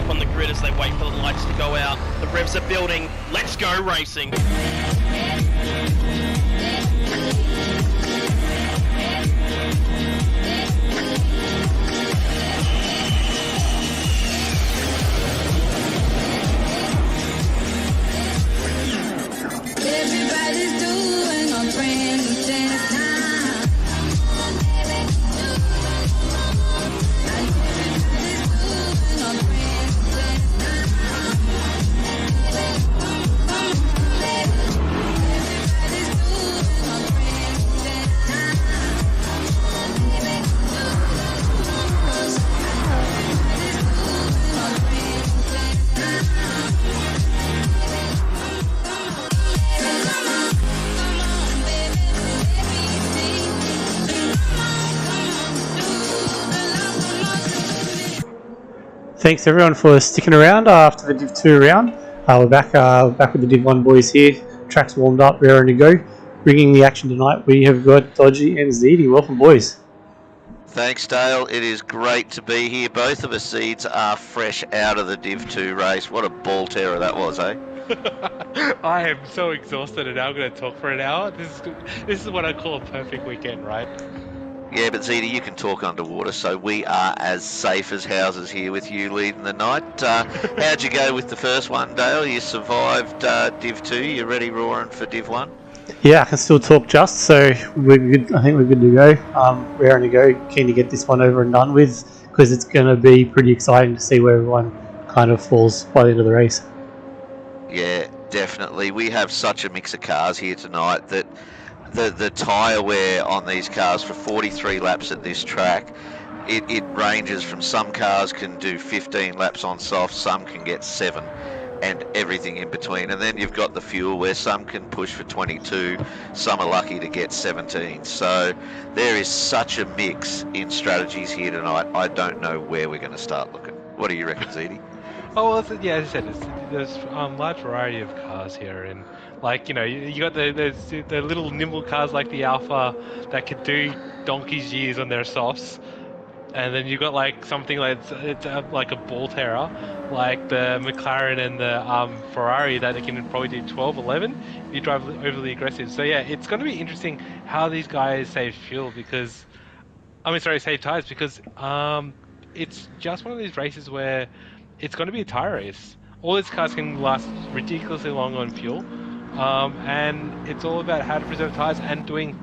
On the grid as they wait for the lights to go out. The revs are building. Let's go racing. Everybody's doing on brand new dance time. Thanks everyone for sticking around after the Div 2 round. We're back with the Div 1 boys here. Track's warmed up, raring to go. Bringing the action tonight, we have got Dodgy and Zeedy. Welcome, boys. Thanks, Dale. It is great to be here. Both of us seeds are fresh out of the Div 2 race. What a ball terror that was, eh? I am so exhausted and now I'm going to talk for an hour. This is what I call a perfect weekend, right? Yeah, but Zeta, you can talk underwater, so we are as safe as houses here with you leading the night. How'd you go with the first one, Dale? You survived Div 2. You ready roaring for Div 1? Yeah, I can still talk just, so we're good. I think we're good to go. Raring to go. Keen to get this one over and done with, because it's going to be pretty exciting to see where everyone kind of falls by the end of the race. Yeah, definitely. We have such a mix of cars here tonight that the tyre wear on these cars for 43 laps at this track, it ranges from some cars can do 15 laps on soft, some can get 7, and everything in between. And then you've got the fuel where some can push for 22, some are lucky to get 17. So there is such a mix in strategies here tonight. I don't know where we're going to start looking. What do you reckon, Zeedy? Oh, well, yeah, as I said, there's a large variety of cars here, and like, you know, you got the little nimble cars like the Alpha that could do donkey's years on their softs, and then you got like something like it's like a ball terror, like the McLaren and the Ferrari that they can probably do 12, 11 if you drive overly aggressive. So yeah, it's going to be interesting how these guys save fuel because, save tires because it's just one of these races where it's going to be a tyre race. All these cars can last ridiculously long on fuel, and it's all about how to preserve tyres and doing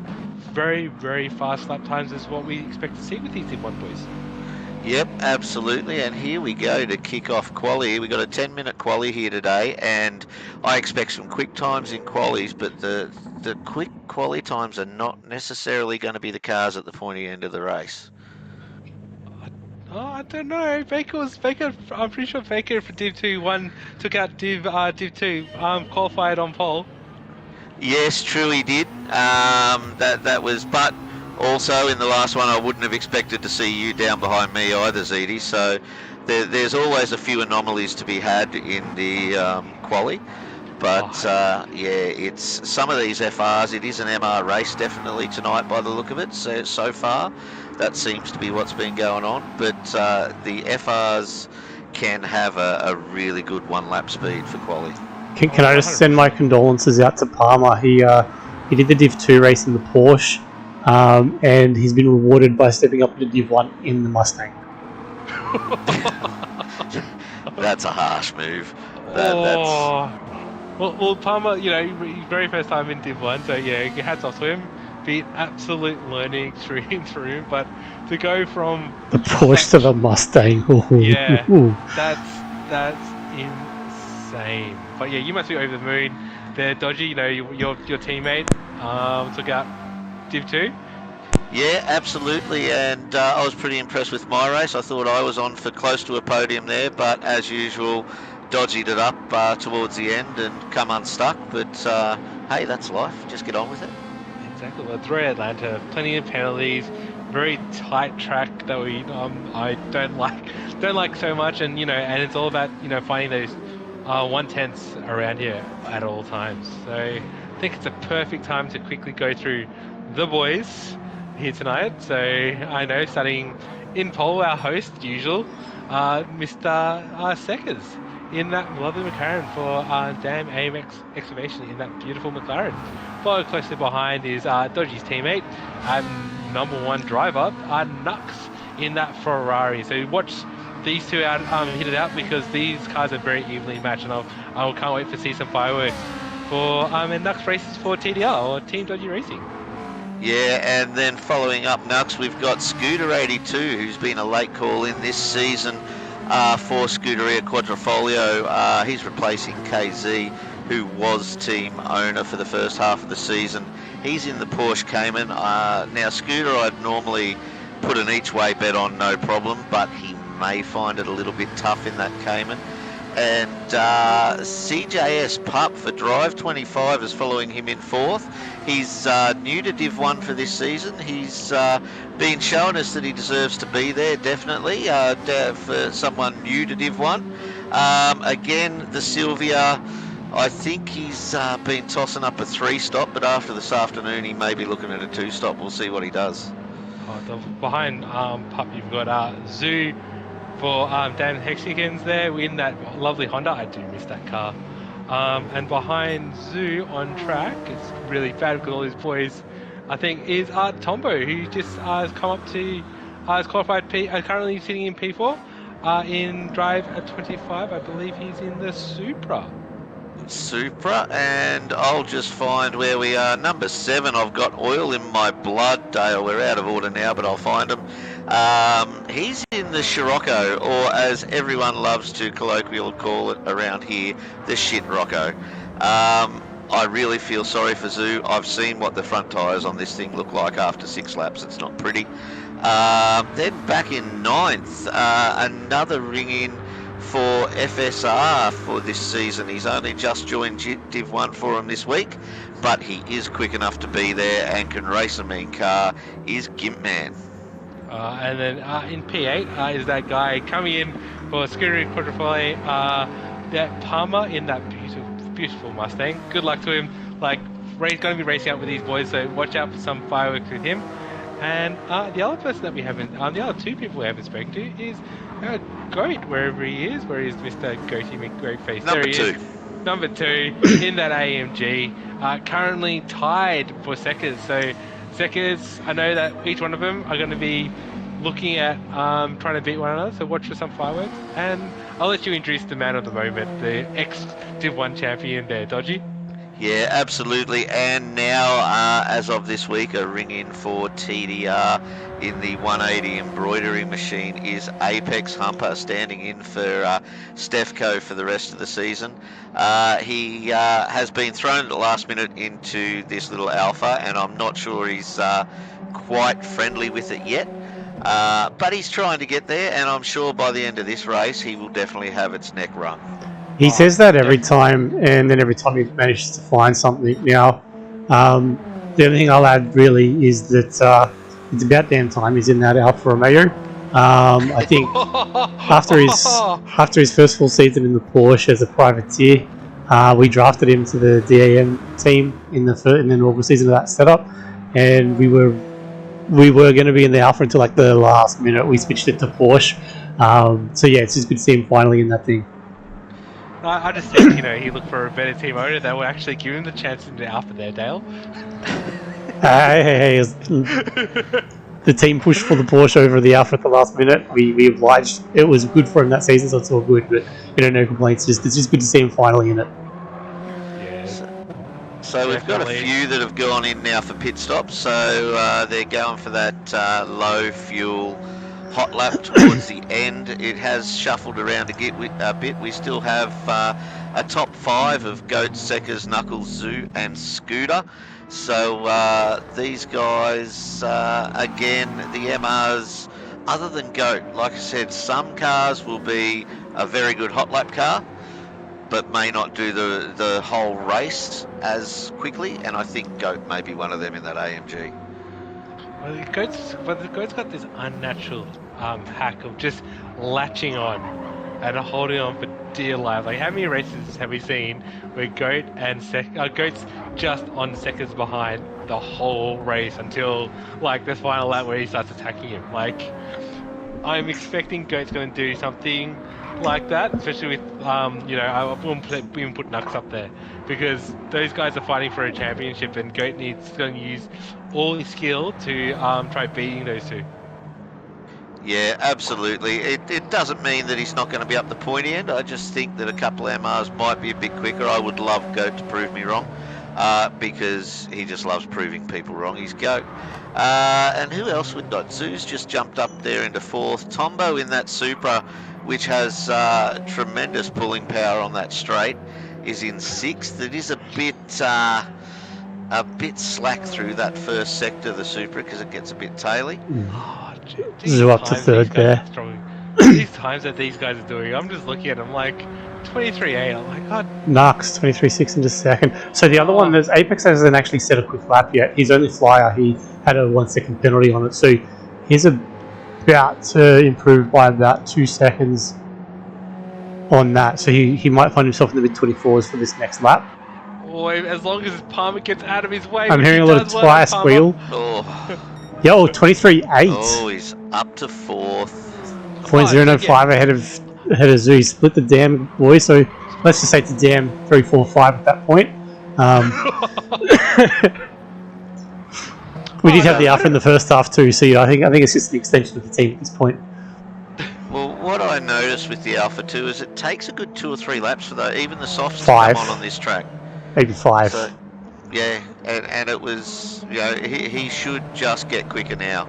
very, very fast lap times is what we expect to see with these Div 1 boys. Yep, absolutely. And here we go to kick off quali. We got a 10-minute quali here today, and I expect some quick times in qualies, but the quick quali times are not necessarily going to be the cars at the pointy end of the race. Oh, I don't know. Baker. I'm pretty sure Baker for Div 2 took out Div 2 qualified on pole. Yes, true, he did. That was, but also in the last one, I wouldn't have expected to see you down behind me either, Ziti. So there's always a few anomalies to be had in the quali. But yeah, it's some of these FRs. It is an MR race definitely tonight by the look of it. So far, that seems to be what's been going on. But the FRs can have a really good one-lap speed for quali. Can I just send my condolences out to Palmer? He did the Div 2 race in the Porsche, and he's been rewarded by stepping up to Div 1 in the Mustang. That's a harsh move. Well, Palmer, very first time in Div 1, so yeah, hats off to him. Be absolute learning through, but to go from the Porsche to the Mustang, yeah, that's insane. But yeah, you must be over the moon. There, Dodgy, your teammate took out Div 2. Yeah, absolutely, and I was pretty impressed with my race. I thought I was on for close to a podium there, but as usual, dodgied it up towards the end and come unstuck. But hey, that's life. Just get on with it. Exactly. Well, it's very Atlanta. Plenty of penalties. Very tight track that we I don't like so much, and and it's all about finding those 1/10s around here at all times. So I think it's a perfect time to quickly go through the boys here tonight. So I know, starting in pole, our host usual, Mr. Seckers in that lovely McLaren for Damn AMX Excavation in that beautiful McLaren. Followed closely behind is Dodgy's teammate, number one driver, Nux in that Ferrari. So watch these two out hit it out, because these cars are very evenly matched, and I can't wait to see some fireworks for and Nux races for TDR or Team Dodgy Racing. Yeah, and then following up Nux, we've got Scooter 82, who's been a late call in this season for Scuderia Quadrifoglio. He's replacing KZ, who was team owner for the first half of the season. He's in the Porsche Cayman. Now, Scooter, I'd normally put an each-way bet on, no problem, but he may find it a little bit tough in that Cayman. And CJS Pup for Drive 25 is following him in fourth. He's new to Div 1 for this season. He's been showing us that he deserves to be there, definitely, for someone new to Div 1. Again, the Sylvia, I think he's been tossing up a 3-stop, but after this afternoon he may be looking at a 2-stop. We'll see what he does. Behind Pup, you've got Zoo for Dan Hexagons there in that lovely Honda. I do miss that car. And behind Zoo on track, it's really bad because all these boys, I think, is Tombo, who just has come up to, has qualified currently sitting in P4 in Drive at 25. I believe he's in the Supra. And I'll just find where we are. Number 7, I've got Oil in My Blood, Dale. We're out of order now, but I'll find him. He's in the Scirocco, or as everyone loves to colloquially call it around here, the shit Rocco. I really feel sorry for Zoo. I've seen what the front tyres on this thing look like after 6 laps. It's not pretty. Then back in 9th, another ring in for FSR for this season. He's only just joined Div 1 for him this week, but he is quick enough to be there and can race a mean car, is Gimp Man. And then in P8 is that guy coming in for Scuderia Quadrifoglio, that Palmer in that beautiful Mustang. Good luck to him. He's going to be racing out with these boys, so watch out for some fireworks with him. And the other person that we haven't, the other two people we haven't spoken to is Goat, wherever he is. Where is Mr. Goaty McGreatface? Number there he 2. Is. Number 2 in that AMG. Currently tied for Seckers. So Seckers, I know that each one of them are going to be looking at trying to beat one another. So watch for some fireworks. And I'll let you introduce the man of the moment, the ex-Div 1 champion there, Dodgy. Yeah, absolutely. And now, as of this week, a ring in for TDR in the 180 embroidery machine is Apex Humper, standing in for Stefco for the rest of the season. He has been thrown at the last minute into this little alpha, and I'm not sure he's quite friendly with it yet. But he's trying to get there, and I'm sure by the end of this race, he will definitely have its neck wrung. He says that every time, and then every time he manages to find something. Now, the only thing I'll add really is that it's about damn time he's in that Alfa Romeo. I think after his first full season in the Porsche as a privateer, we drafted him to the DAM team in the inaugural season of that setup, and we were going to be in the Alfa until like the last minute. We switched it to Porsche. So yeah, it's just good to see him finally in that thing. I just think, he looked for a better team owner that would actually give him the chance in the Alpha there, Dale. Hey, the team pushed for the Porsche over the Alpha at the last minute. We obliged. It was good for him that season, so it's all good. But no complaints. It's just good to see him finally in it. Yeah. So we've got a few that have gone in now for pit stops. So they're going for that low fuel hot lap towards the end. It has shuffled around a bit. We still have a top 5 of Goat, Seckers, Knuckles, Zoo and Scooter. So these guys, again, the MRs, other than Goat, like I said, some cars will be a very good hot lap car, but may not do the whole race as quickly, and I think Goat may be one of them in that AMG. Well, the goat's got this unnatural hack of just latching on and holding on for dear life. Like, how many races have we seen where Goat's just on seconds behind the whole race until like the final lap where he starts attacking him? Like, I'm expecting Goat's going to do something like that, especially with I wouldn't even put Nux up there because those guys are fighting for a championship, and Goat needs to use all his skill to try beating those two. Yeah, absolutely. It doesn't mean that he's not going to be up the pointy end. I just think that a couple of MRs might be a bit quicker. I would love Goat to prove me wrong, because he just loves proving people wrong. He's Goat. And who else would not? Zoo's just jumped up there into 4th. Tombo in that Supra, which has tremendous pulling power on that straight, is in 6th. It is a bit slack through that first sector of the Supra because it gets a bit taily. Zoo up to 3rd there. These times that these guys are doing, I'm just looking at them like 23.8. I'm like, God. Nux 23.6 into 2nd. So the other one, there's Apex hasn't actually set a quick lap yet. His only flyer, he had a 1 second penalty on it, so he's about to improve by about 2 seconds on that. So he might find himself in the mid 24s for this next lap. Boy, as long as Palmer gets out of his way. I'm hearing a lot of twice wheel. Oh. Yo, 23.8. Oh, he's up to 4th. 0.005 ahead of Zoo. He split the dam, boy. So let's just say it's a dam 3, 4, 5 at that point. We did have the Alpha in the first half too, so I think it's just an extension of the team at this point. Well, what I noticed with the Alpha 2 is it takes a good 2 or 3 laps for even the softs to 5. come on this track. Maybe 5. So, yeah, and it was, he should just get quicker now.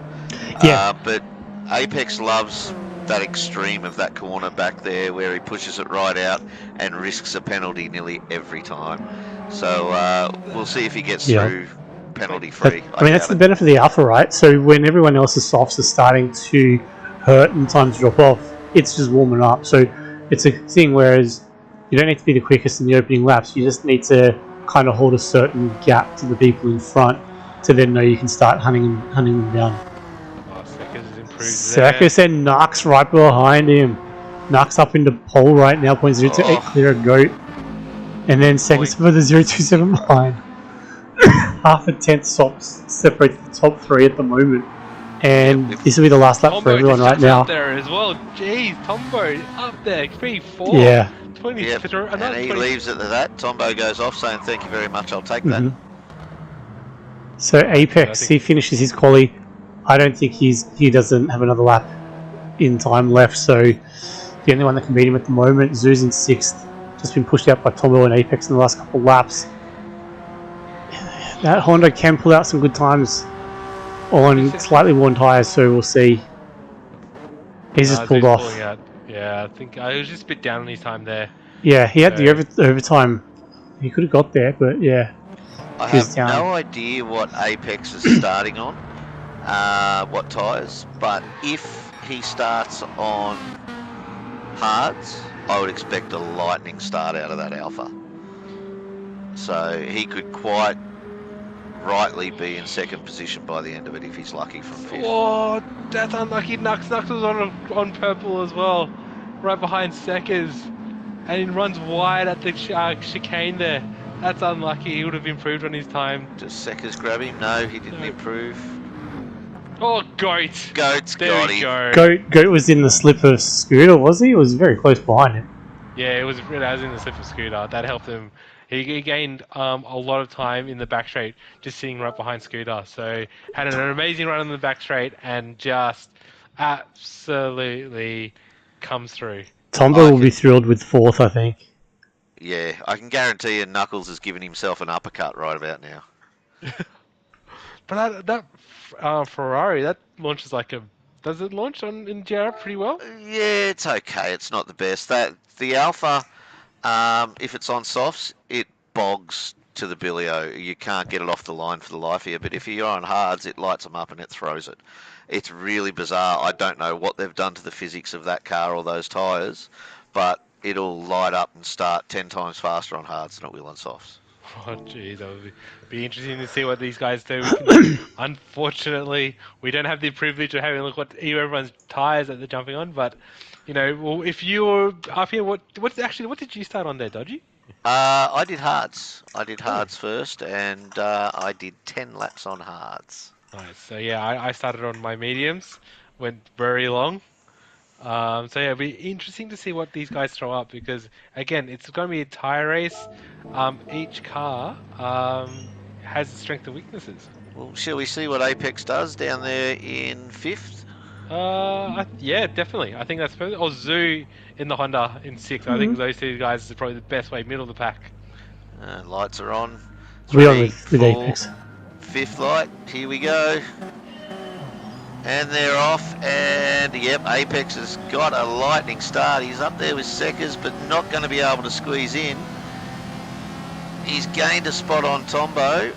Yeah. But Apex loves that extreme of that corner back there where he pushes it right out and risks a penalty nearly every time. So we'll see if he gets through penalty free. I mean, that's the benefit of the Alpha, right? So when everyone else's softs are starting to hurt and times drop off, it's just warming up. So it's a thing whereas you don't need to be the quickest in the opening laps. You just need to kind of hold a certain gap to the people in front to then know you can start hunting them down. Oh, Seckers has improved Seckers and Nux right behind him. Nux up into pole right now, 0.028 clear of Goat. And then Seckers for the 027 behind. Half a 10th stops separate the top 3 at the moment. And this will be the last lap Tombo for everyone right now. Up there as well. Jeez, Tombo up there, P4. Yeah. 20, and he leaves it to that. Tombo goes off saying, "Thank you very much, I'll take that." So Apex, he finishes his quali. I don't think he doesn't have another lap in time left. So the only one that can beat him at the moment, Zoo's in 6th. Just been pushed out by Tombo and Apex in the last couple of laps. That Honda can pull out some good times on slightly worn tyres, so we'll see. He's just pulled off. Pulling out. Yeah, I think I was just a bit down on his time there. Yeah, he had So- the overtime. He could have got there, but yeah. I He's have down. no idea what Apex is starting on, what tyres, but if he starts on hards, I would expect a lightning start out of that Alpha. So he could quite rightly be in second position by the end of it if he's lucky from fifth. Oh, that's unlucky. Nux was on purple as well, right behind Seckers, and he runs wide at the chicane there. That's unlucky. He would have improved on his time. Does Seckers grab him? No, he didn't No. improve. Oh, Goat! Goat's There got we him. go. Goat was in the slip of Scooter, was he? It was very close behind him. Yeah, it was in the slip of Scooter. That helped him. He gained a lot of time in the back straight, just sitting right behind Scooter. So had an amazing run in the back straight and just absolutely comes through. Tombo will be thrilled with fourth, I think. Yeah, I can guarantee you Knuckles has given himself an uppercut right about now. But that Ferrari, that launches like a... Does it launch in GR pretty well? Yeah, it's okay. It's not the best. The Alpha, if it's on softs, it bogs to the billio. You can't get it off the line for the life of you. But if you're on hards, it lights them up and it throws it. It's really bizarre. I don't know what they've done to the physics of that car or those tyres, but it'll light up and start 10 times faster on hards than it will on softs. Oh, gee, that would be interesting to see what these guys do. Unfortunately, we don't have the privilege of having a look what everyone's tyres that they're jumping on. But you know, well, if you were up here, what did you start on there, Dodgy? I did hards. I did hards first, and I did 10 laps on hards. Nice. So yeah, I started on my mediums, went very long. So yeah, it'll be interesting to see what these guys throw up because again, it's going to be a tyre race. Each car has strengths and weaknesses. Well, shall we see what Apex does down there in fifth? Yeah, definitely. I think that's perfect. Or Zoo in the Honda in sixth. I think those two guys are probably the best way, middle of the pack. Lights are on. We're on 3, with 4, Apex. Fifth light. Here we go. And they're off, and yep, Apex has got a lightning start. He's up there with Seckers, but not going to be able to squeeze in. He's gained a spot on Tombo,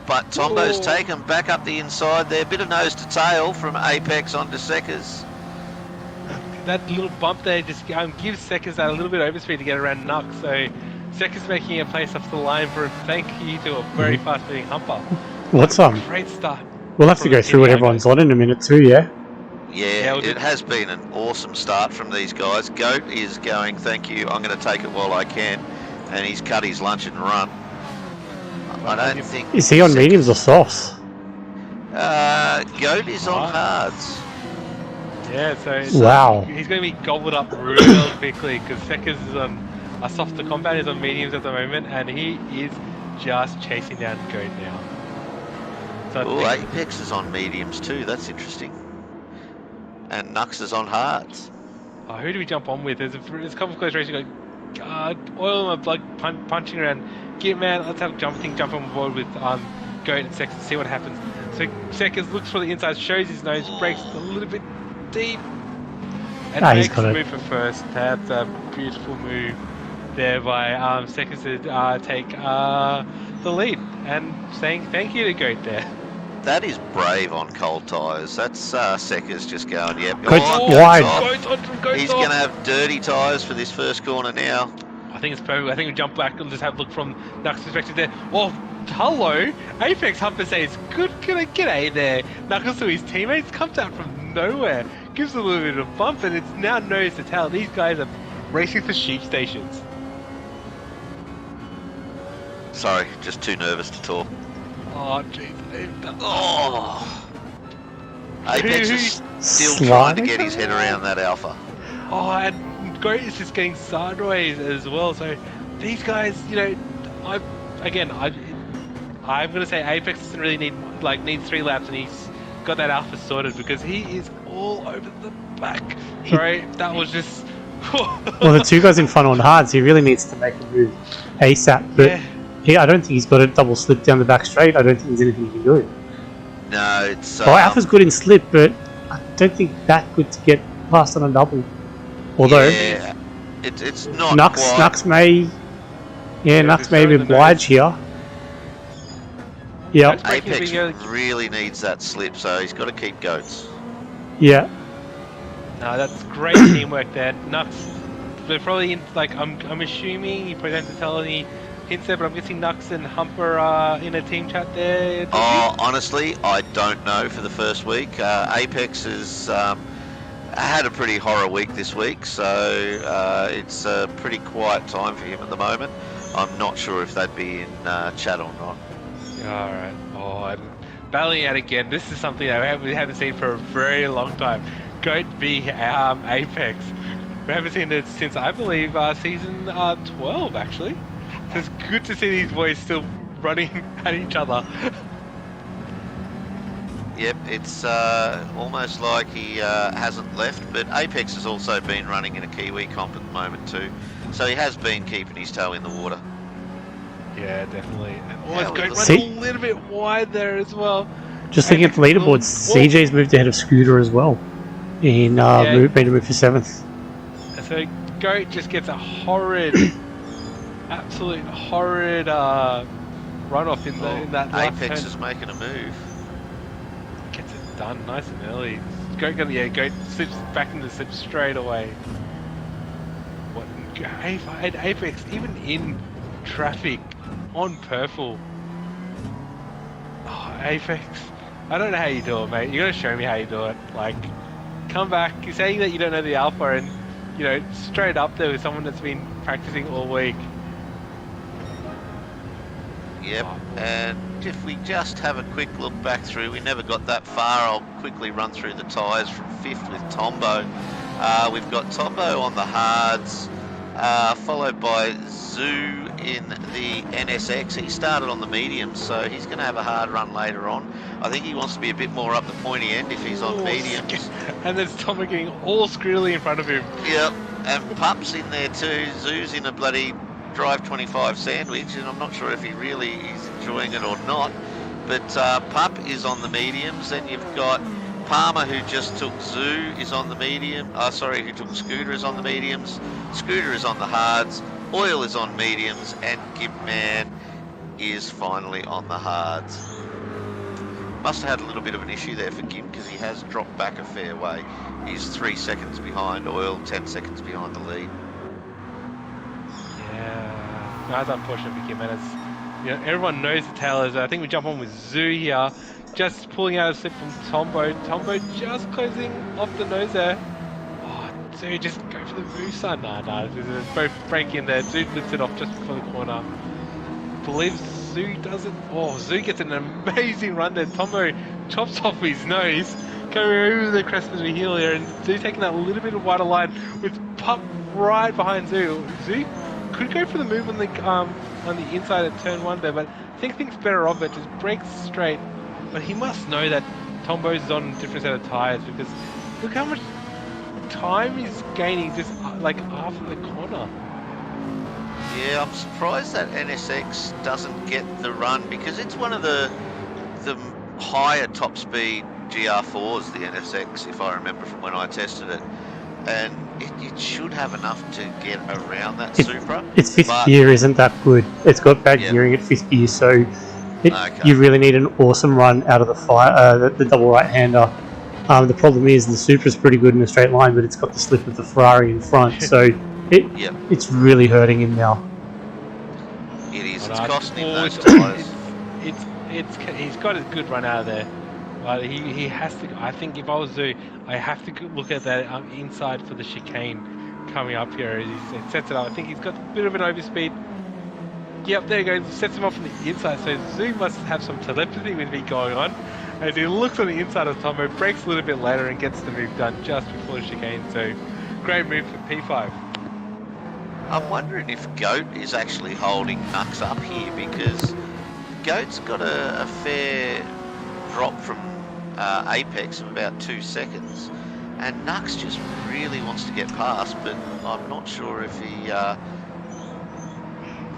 but Tombo's taken back up the inside there. Bit of nose to tail from Apex onto Seckers. That little bump there just gives Seckers that a little bit of overspeed to get around Nux. So Seckers making a place off the line for a thank you to a very fast-moving humper. What's Great start. We'll have to go through what everyone's on in a minute too, yeah? Yeah, it has been an awesome start from these guys. Goat is going, thank you, I'm going to take it while I can. And he's cut his lunch and run. I don't think... Is he on mediums or softs? Goat is on hards. Yeah, so Wow. he's going to be gobbled up real quickly because Seckers is on a softer combat, is on mediums at the moment, and he is just chasing down Goat now. So Oh, Apex is on mediums too, that's interesting. And Nux is on hards. who do we jump on with? There's a couple of close races going, oil my blood punching around. Man, let's have jump on board with Goat and Seckers to see what happens. So Seckers looks for the inside, shows his nose, breaks a little bit deep, and he's makes got a it. move for first. That's a beautiful move there by Seckers to take the lead and saying thank you to Goat there. That is brave on cold tyres. That's Seckers just going, yep. Goat's wide. Goat's He's off. going to have dirty tyres for this first corner now. I think it's perfect. I think we jump back and just have a look from Knuckles' perspective there. Oh, hello! Apex Humper says, g'day there. Knuckles to his teammates, comes out from nowhere, gives a little bit of a bump, and it's now nose to tail. These guys are racing for sheep stations. Sorry, just too nervous to talk. Oh, jeez. Oh! Apex is still Sliding? trying to get his head around that Alpha. Oh, and Goat is just getting sideways as well. So these guys, you know, I'm going to say Apex doesn't really needs 3 laps, and he's got that Alpha sorted because he is all over the back. Sorry, that was just. Well, the two guys in front on hards, he really needs to make a move ASAP, but Yeah. I don't think he's got a double slip down the back straight. I don't think there's anything he can do. No, it's Well, Alpha's good in slip, but I don't think that good to get past on a double. Although yeah, it's not Nux quite. may, Nux just may be showing the obliged here. Yeah, Nux breaking Apex the really needs that slip, so he's got to keep goats. yeah. No, that's great teamwork there. Nux, they're probably in, like, I'm assuming you probably don't have to tell any hints there, but I'm guessing Nux and Humper are in a team chat there. Oh, honestly, I don't know for the first week. Apex has had a pretty horror week this week, so it's a pretty quiet time for him at the moment. I'm not sure if they'd be in chat or not. Alright. Oh, and battling out again. This is something that we haven't seen for a very long time. Goat v Apex. We haven't seen it since, I believe, season 12, actually. So it's good to see these boys still running at each other. Yep, it's almost like he hasn't left, but Apex has also been running in a Kiwi comp at the moment too, so he has been keeping his toe in the water. Yeah, definitely. Oh, Yeah, it's going See- a little bit wide there as well. Just looking at the leaderboards, Whoa. CJ's moved ahead of Scooter as well. In made a move for 7th. So Goat just gets a horrid, absolute horrid runoff in that last Apex turn. is making a move. Gets it done nice and early. Goat slips back into the slip straight away. What? Apex, even in traffic, on purple. Oh, Apex. I don't know how you do it, mate. You gotta show me how you do it. Like, come back. You're saying that you don't know the alpha and, you know, straight up there with someone that's been practicing all week. Yep, and if we just have a quick look back through, we never got that far. I'll quickly run through the tyres from 5th with Tombo. We've got Tombo on the hards, followed by Zoo in the NSX. He started on the mediums, so he's going to have a hard run later on. I think he wants to be a bit more up the pointy end if he's on mediums. And there's Tommy getting all squirrely in front of him. Yep, and Pup's in there too. Zoo's in a bloody Drive 25 sandwich, and I'm not sure if he really is enjoying it or not. But Pup is on the mediums. Then you've got Palmer, who just took Zoo, is on the medium. Who took Scooter, is on the mediums. Scooter is on the hards. Oil is on mediums, and Gibman is finally on the hards. Must have had a little bit of an issue there for Gim because he has dropped back a fair way. He's 3 seconds behind Oil, 10 seconds behind the lead. Yeah, no, that's unfortunate for Kim, and it's, you know, everyone knows the tailors. I think we jump on with Zoo here, just pulling out a slip from Tombo. Tombo just closing off the nose there. Oh, Zoo, just go for the move, son. Nah, this is both break in there. Zoo lifts it off just before the corner. Believe Zoo does it. Oh, Zoo gets an amazing run there. Tombo chops off his nose, going over the crest of the heel here, and Zoo taking that little bit of wider line with Pup right behind Zoo. Zoo could go for the move on the inside at turn 1 there, but I think thinks better of it. Just breaks straight, but he must know that Tombo's is on a different set of tires because look how much time he's gaining just like after the corner. Yeah, I'm surprised that NSX doesn't get the run because it's one of the higher top speed GR4s, the NSX, if I remember from when I tested it. And it should have enough to get around that Supra. Its 5th gear isn't that good. It's got bad gearing at 5th gear, so you really need an awesome run out of the fire, the double right-hander. The problem is the Supra's pretty good in a straight line, but it's got the slip of the Ferrari in front, so it's really hurting him now. It is. It's costing him those tyres. He's got a good run out of there. But he has to. I think if I was Zoo, I have to look at that inside for the chicane coming up here. It sets it up. I think he's got a bit of an overspeed. Yep, there he goes. Sets him off on the inside. So Zoo must have some telepathy with me going on. As he looks on the inside of Tombo, breaks a little bit later and gets the move done just before the chicane. So great move for P5. I'm wondering if Goat is actually holding Nux up here because Goat's got a fair drop from Apex of about 2 seconds, and Nux just really wants to get past, but I'm not sure if he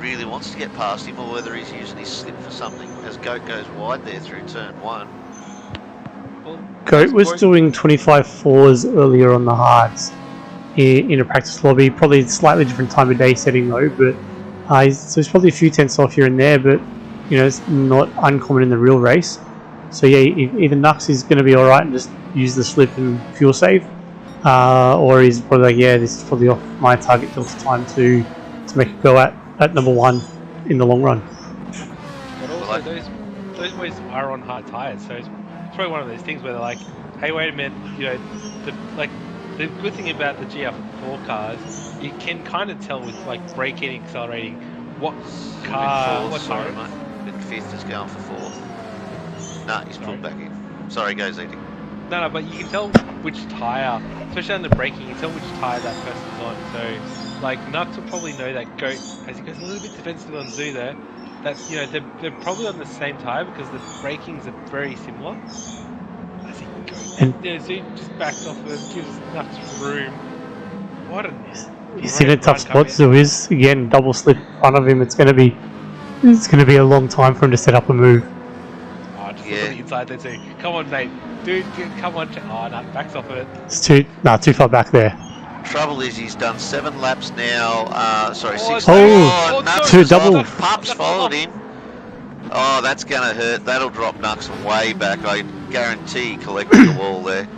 really wants to get past him or whether he's using his slip for something as Goat goes wide there through turn 1. Well, Goat was doing 25.4s earlier on the hards in a practice lobby. Probably slightly different time of day setting though, but so it's probably a few tenths off here and there, but you know, it's not uncommon in the real race. So yeah, either Nux is going to be alright and just use the slip and fuel save, or he's probably like, yeah, this is probably off my target delta time to make it go at number 1 in the long run. But also, those boys are on hard tires, so it's probably one of those things where they're like, hey, wait a minute, you know, the good thing about the GR4 cars, you can kind of tell with like braking, accelerating, what car, what sorry, tire. mate. 5th is going for 4th. Nah, he's pulled back in. Sorry, go Zeddy. No, but you can tell which tire, especially on the braking, you can tell which tire that person's on. So, like, Nux will probably know that Goat, as he goes a little bit defensive on Zoo there, that, you know, they're probably on the same tire because the brakings are very similar. As he goes, And you know, Zoo just backs off and gives Nux room. What a he's in a tough spot. Zoo is again double slip in front of him. It's going to be a long time for him to set up a move. Oh, just look on the inside there too. Come on, mate. Dude, come on. Oh, no, backs off of it. It's too far back there. Trouble is he's done 7 laps now. Sorry, 6 Oh, laps. two double. Pups followed him. Oh, that's going to hurt. That'll drop Nux way back. I guarantee he collected the wall there.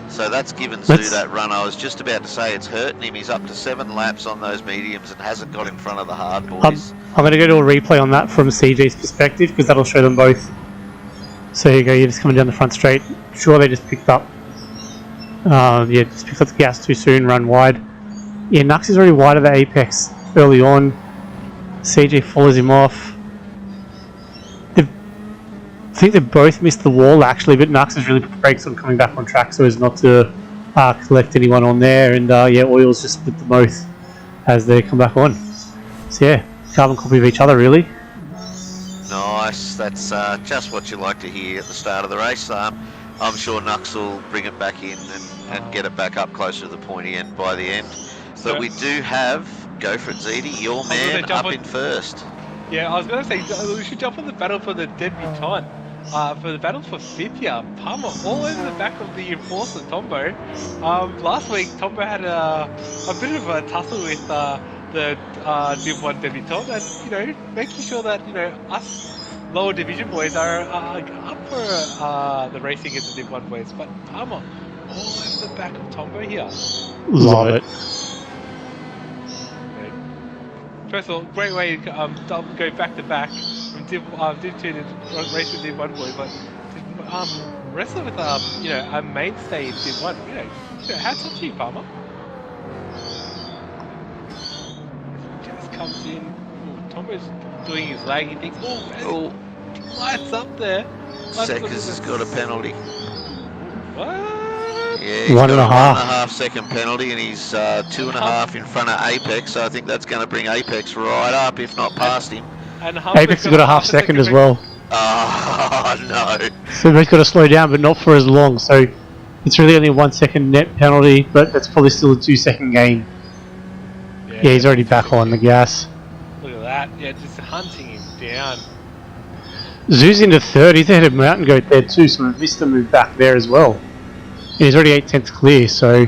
So that's given Zoo that run. I was just about to say it's hurting him. He's up to 7 laps on those mediums and hasn't got in front of the hard boys. I'm going to go to a replay on that from CJ's perspective because that'll show them both. So here you go, you're just coming down the front straight. Sure, they just picked up. Just picked up the gas too soon, run wide. Yeah, Nux is already wide of the apex early on. CJ follows him off. I think they've both missed the wall actually, but Nux has really put the brakes on coming back on track so as not to collect anyone on there. And Oils just split them both as they come back on. So yeah, carbon copy of each other really. Nice, that's just what you like to hear at the start of the race. I'm sure Nux will bring it back in and get it back up closer to the pointy end by the end. But we do have, go for it Zeddy, your man up in first. Yeah, I was going to say, we should jump on the battle for the debutante. For the battle for 5th year, Palmer all over the back of the enforcer, Tombo. Last week, Tombo had a bit of a tussle with the Div 1 debutante, and, you know, making sure that, you know, us lower division boys are up for the racing against the Div 1 boys. But Palmer all over the back of Tombo here. Love it. First of all, great way to go back to back from Div 2 to race with Div 1 boy, but wrestle with you know, a mainstay in Div 1. You know, hats off to you, Palmer. Just comes in. Ooh, Tombo's doing his laggy things. Oh, lights up there. Seconds has got a penalty. What? Yeah, he's 1.5. got a 1.5 second penalty, and he's 2.5 in front of Apex. So I think that's going to bring Apex right up, if not past him. And Apex has got a half second as well. Oh no! So they've got to slow down, but not for as long. So it's really only a 1 second net penalty, but that's probably still a 2 second gain. Yeah, he's already back on the gas. Look at that. Yeah, just hunting him down. Zoo's into third. He's ahead of Mountain Goat there too, so we've missed a move back there as well. And he's already 8 tenths clear, so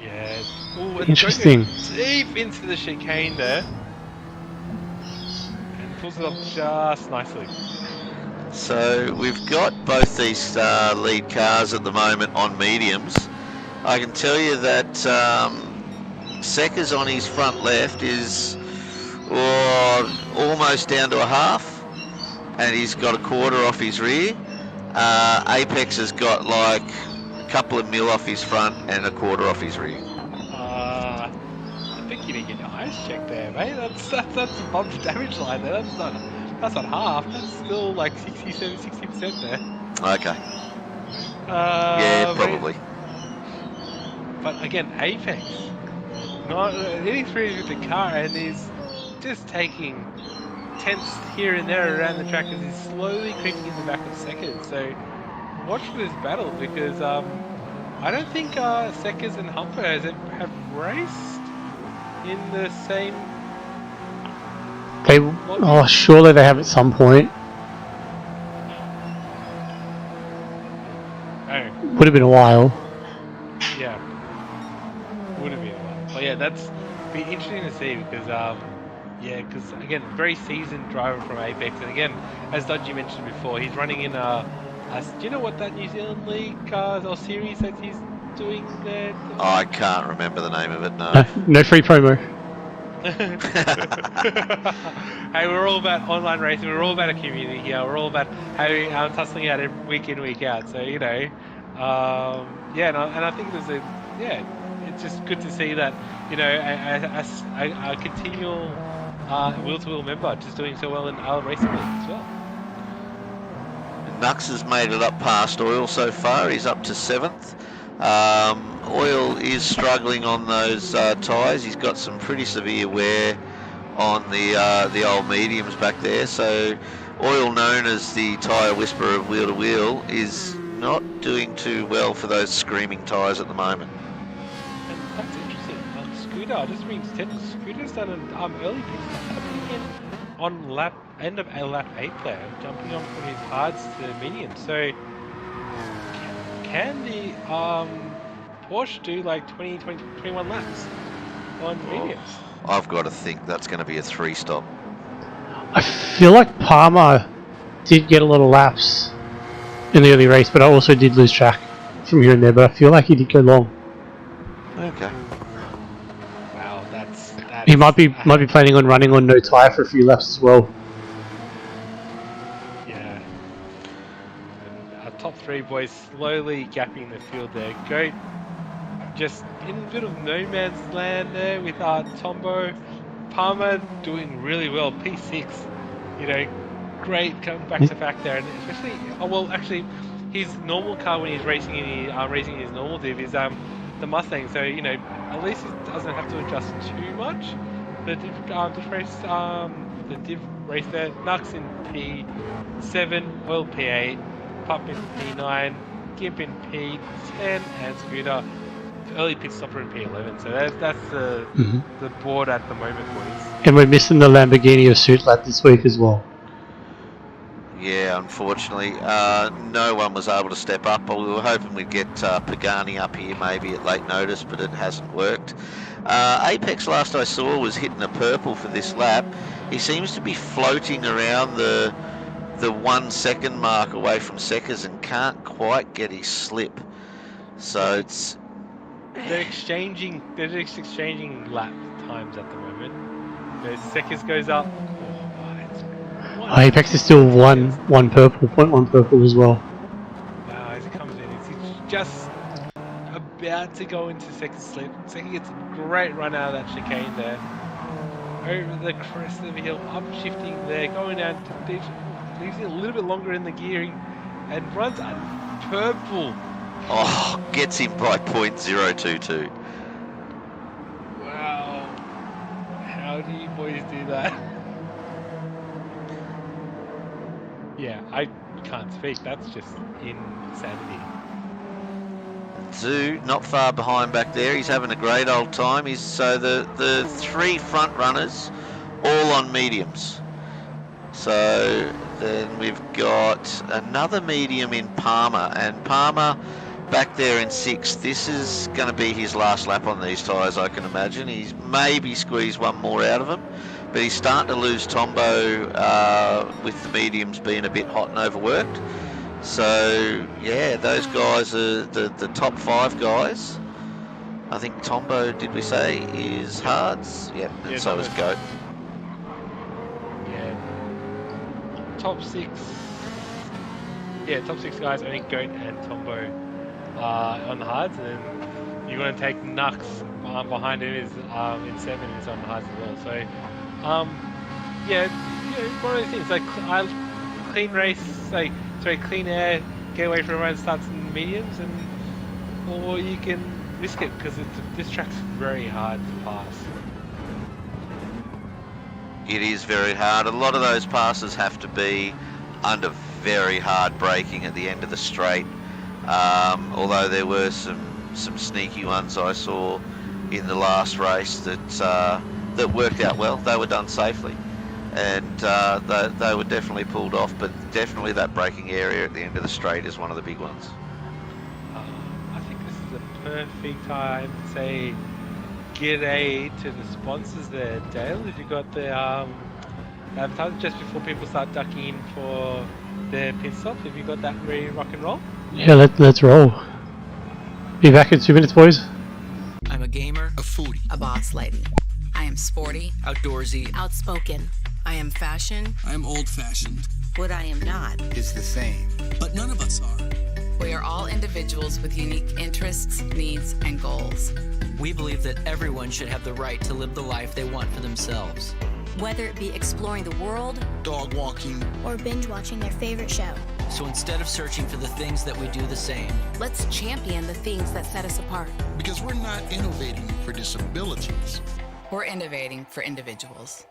yeah. Ooh, interesting. Deep into the chicane there. And pulls it off just nicely. So we've got both these lead cars at the moment on mediums. I can tell you that Seca's on his front left is almost down to a half, and he's got a quarter off his rear. Apex has got like a couple of mil off his front and a quarter off his rear. I think you need to get your eyes checked there, mate. That's above the damage line there. That's not half. That's still like 60% there. Okay. Yeah, probably. But again, Apex not hitting through with the car, and he's just taking tenths here and there around the track as he's slowly creeping in the back of Seckers. So watch this battle, because I don't think Seckers and Humper have raced in the same What Oh, surely they have at some point. Oh, Would have been a while. yeah. Would have been a while. But yeah, that's be interesting to see because yeah, because again, very seasoned driver from Apex, and again, as Dodgy mentioned before, he's running in do you know what that New Zealand League or series that he's doing there? I can't remember the name of it. No, No. no free promo. Hey, we're all about online racing. We're all about a community here. We're all about having tussling out every week in, week out. So yeah, and I think it's just good to see that a continual wheel-to-wheel member just doing so well in our racing league as well. Nux has made it up past Oil so far. He's up to 7th. Oil is struggling on those tyres. He's got some pretty severe wear on the old mediums back there. So Oil, known as the tyre whisperer of wheel to wheel, is not doing too well for those screaming tyres at the moment. And that's interesting. Scooter, I just means Scooter's done an early pit stop coming in on end of lap 8 there, jumping on from his hards to the medium. So can the Porsche do like 21 laps on mediums? I've got to think that's going to be a 3-stop. I feel like Palmer did get a lot of laps in the early race, but I also did lose track from here and there. But I feel like he did go long. Okay. Wow, He might be planning on running on no tyre for a few laps as well. Yeah. And our top 3 boys slowly gapping the field there. Goat just in a bit of no man's land there with Tombo. Palmer doing really well. P6, great coming back to back there, and especially, his normal car when he's racing in his normal div is the Mustang. So at least he doesn't have to adjust too much. The div race there. Nux in P7, Oil P8, Pup in P9, Gimp in P10, and Scooter early pit stopper in P11. So that's the board at the moment, boys. And we're missing the Lamborghini of Suit Lab this week as well. Yeah, unfortunately, no one was able to step up. We were hoping we'd get Pagani up here maybe at late notice, but it hasn't worked. Apex, last I saw, was hitting a purple for this lap. He seems to be floating around the 1 second mark away from Seckers and can't quite get his slip. So they're just exchanging lap times at the moment. Seckers goes up. Apex is still one purple, 0.1 purple as well. Wow, as he comes in, he's just about to go into Seckers' slip. Seckers gets a great run out of that chicane there. Over the crest of the hill, upshifting there, going down to the ditch, leaves it a little bit longer in the gearing, and runs a purple. Oh, gets him by 0.022. Wow. How do you boys do that? Yeah, I can't speak. That's just insanity. Zoo, not far behind back there. He's having a great old time. So the 3 front runners, all on mediums. So then we've got another medium in Palmer, and Palmer back there in 6th. This is going to be his last lap on these tyres, I can imagine. He's maybe squeezed one more out of them, but he's starting to lose Tombo with the mediums being a bit hot and overworked. So yeah, those guys are the top 5 guys. I think Tombo, did we say, is hards? Yep, and Yeah, so is Tombo's- Goat. Yeah. Top 6. Yeah, top 6 guys, only Goat and Tombo on the hards, and then you want to take Nux behind him is in 7 is on the hards as well. So yeah, one of those things like clean race, clean air, get away from everyone, starts in mediums, or you can risk it because this track's very hard to pass. It is very hard. A lot of those passes have to be under very hard braking at the end of the straight. Although there were some sneaky ones I saw in the last race that worked out well. They were done safely. and they were definitely pulled off. But definitely that braking area at the end of the straight is one of the big ones. I think this is a perfect time to say g'day to the sponsors there. Dale, have you got the advertisement just before people start ducking in for their pit stop? Have you got that ready to rock and roll? Yeah, let's roll. Be back in 2 minutes, boys. I'm a gamer, A foodie. A boss lady. I am sporty, outdoorsy, outspoken. I am fashion. I'm old-fashioned. What I am not. It's the same. But none of us are. We are all individuals with unique interests, needs, and goals. we believe that everyone should have the right to live the life they want for themselves. Whether it be exploring the world, Dog walking. or binge watching their favorite show. So instead of searching for the things that we do the same, Let's champion the things that set us apart. Because we're not innovating for disabilities. We're innovating for individuals.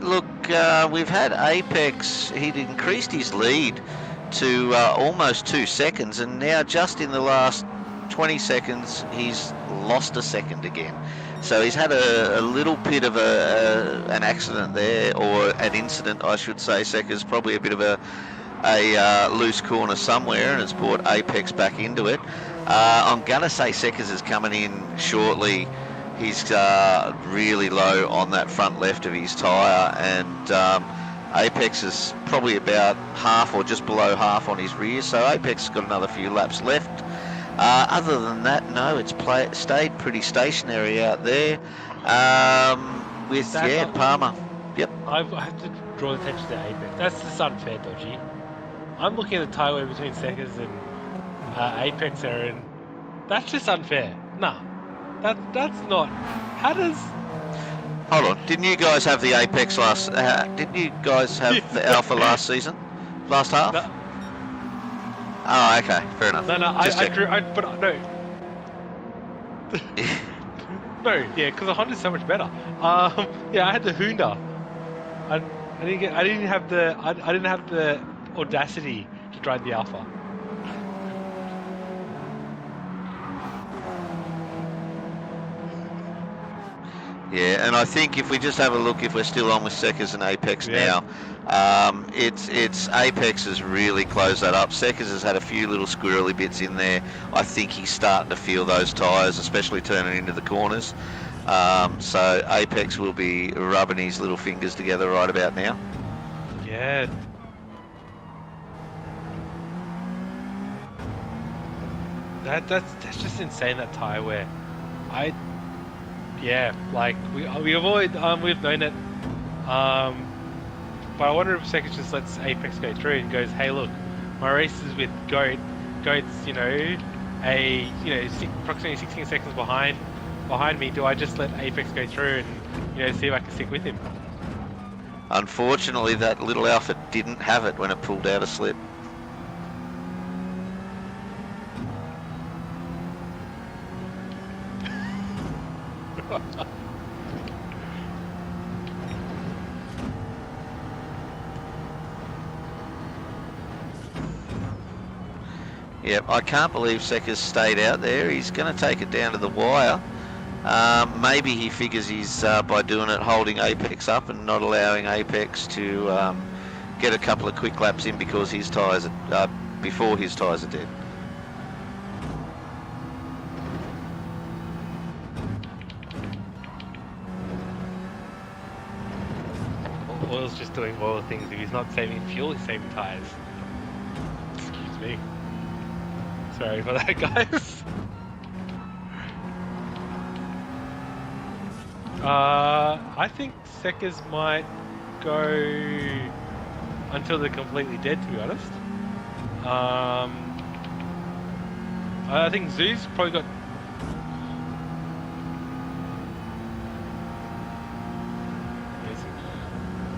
Look, we've had Apex, he'd increased his lead to almost 2 seconds, and now just in the last 20 seconds, he's lost a second again. So he's had a little bit of an accident there, or an incident, I should say. Seca's probably a bit of a loose corner somewhere, and it's brought Apex back into it. I'm going to say Seca's is coming in shortly. He's really low on that front left of his tyre, and Apex is probably about half or just below half on his rear, so Apex has got another few laps left. Other than that, no, it's stayed pretty stationary out there with, Palmer. Yep. I have to draw attention to Apex. That's just unfair, Dodgy. I'm looking at the tie wear between Seca's and Apex there, and that's just unfair. Nah. That's not. How does? Hold on. Didn't you guys have the Apex last? Didn't you guys have the Alpha last season, last half? No. Oh, okay, fair enough. No, I drew. But no. No, yeah, because the Honda's so much better. Yeah, I had the Honda. I didn't have the audacity to drive the Alpha. Yeah, and I think if we just have a look, if we're still on with Seca's and Apex now, it's Apex has really closed that up. Seca's has had a few little squirrely bits in there. I think he's starting to feel those tyres, especially turning into the corners. So Apex will be rubbing his little fingers together right about now. Yeah. That's just insane, that tyre wear. Yeah, like we avoid we've known it, but I wonder if Seca just lets Apex go through and goes, hey look, my races with Goat. Goat's, approximately 16 seconds behind me. Do I just let Apex go through and, see if I can stick with him? Unfortunately, that little Alpha didn't have it when it pulled out a slip. Yep, I can't believe Seca's stayed out there. He's going to take it down to the wire. Maybe he figures he's, by doing it, holding Apex up and not allowing Apex to get a couple of quick laps in because his tyres are, before his tyres are dead. Oil's just doing oil things. If he's not saving fuel, he's saving tyres. Excuse me. Sorry for that, guys. I think Seca's might go until they're completely dead, to be honest. I think Zoo's probably got...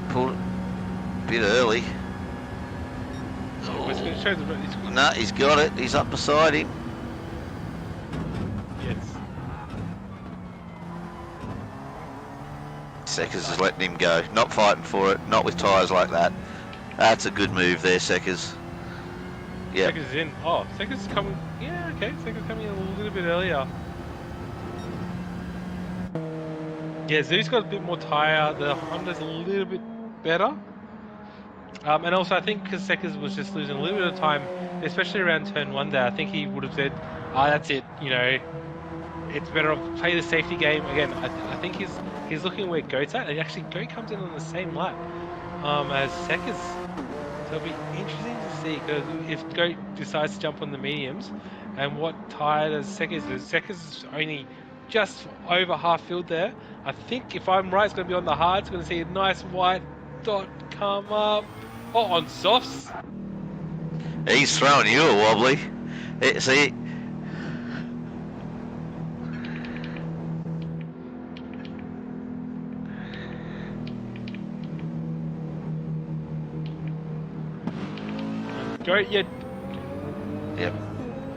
Pulled it a bit early. No, he's got it. He's up beside him. Yes. Seca's is letting him go. Not fighting for it. Not with tyres like that. That's a good move there, Seca's. Yeah. Seca's in. Oh, Seca's coming. Yeah, okay. Seca's coming in a little bit earlier. Yeah, Zoo's got a bit more tyre. The Honda's a little bit better. And also, I think because Seca's was just losing a little bit of time, especially around turn 1 there, I think he would have said, that's it, it's better off play the safety game. Again, I think he's looking where Goat's at, and actually Goat comes in on the same lap as Seca's. So it'll be interesting to see, because if Goat decides to jump on the mediums, and what tyre does Seca's do? Seca's only just over half filled there. I think, if I'm right, it's going to be on the hard. It's going to see a nice white dot come up. Oh, on softs. He's throwing you a wobbly. See? Goat, yeah. Yep.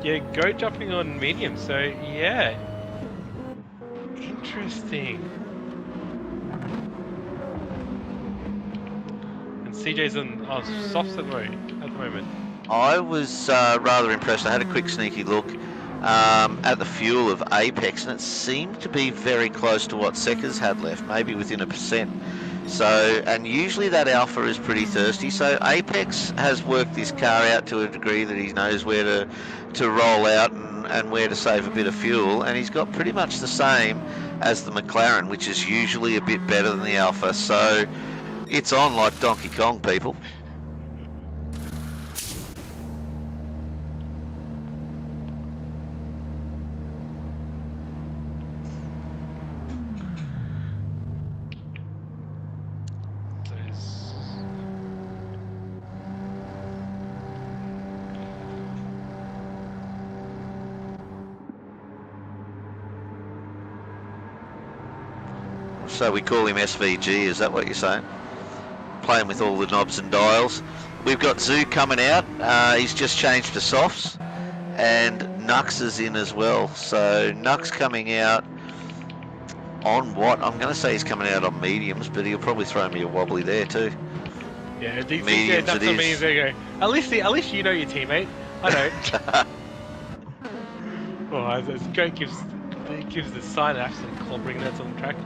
Yeah, Goat jumping on medium, so yeah. Interesting. CJ's on softs at the moment. I was rather impressed. I had a quick sneaky look at the fuel of Apex, and it seemed to be very close to what Seca's had left, maybe within 1%. So, and usually that Alpha is pretty thirsty. So Apex has worked this car out to a degree that he knows where to roll out and where to save a bit of fuel, and he's got pretty much the same as the McLaren, which is usually a bit better than the Alpha. So it's on like Donkey Kong, people. So we call him SVG, is that what you're saying? Playing with all the knobs and dials. We've got Zoo coming out. He's just changed to softs, and Nux is in as well. So Nux coming out on what? I'm going to say he's coming out on mediums, but he'll probably throw me a wobbly there too. Yeah, these mediums Nux it on mediums. There you go. At least you know your teammate. I don't. Oh, as Goat gives the sign, absolutely clobbering that on the track.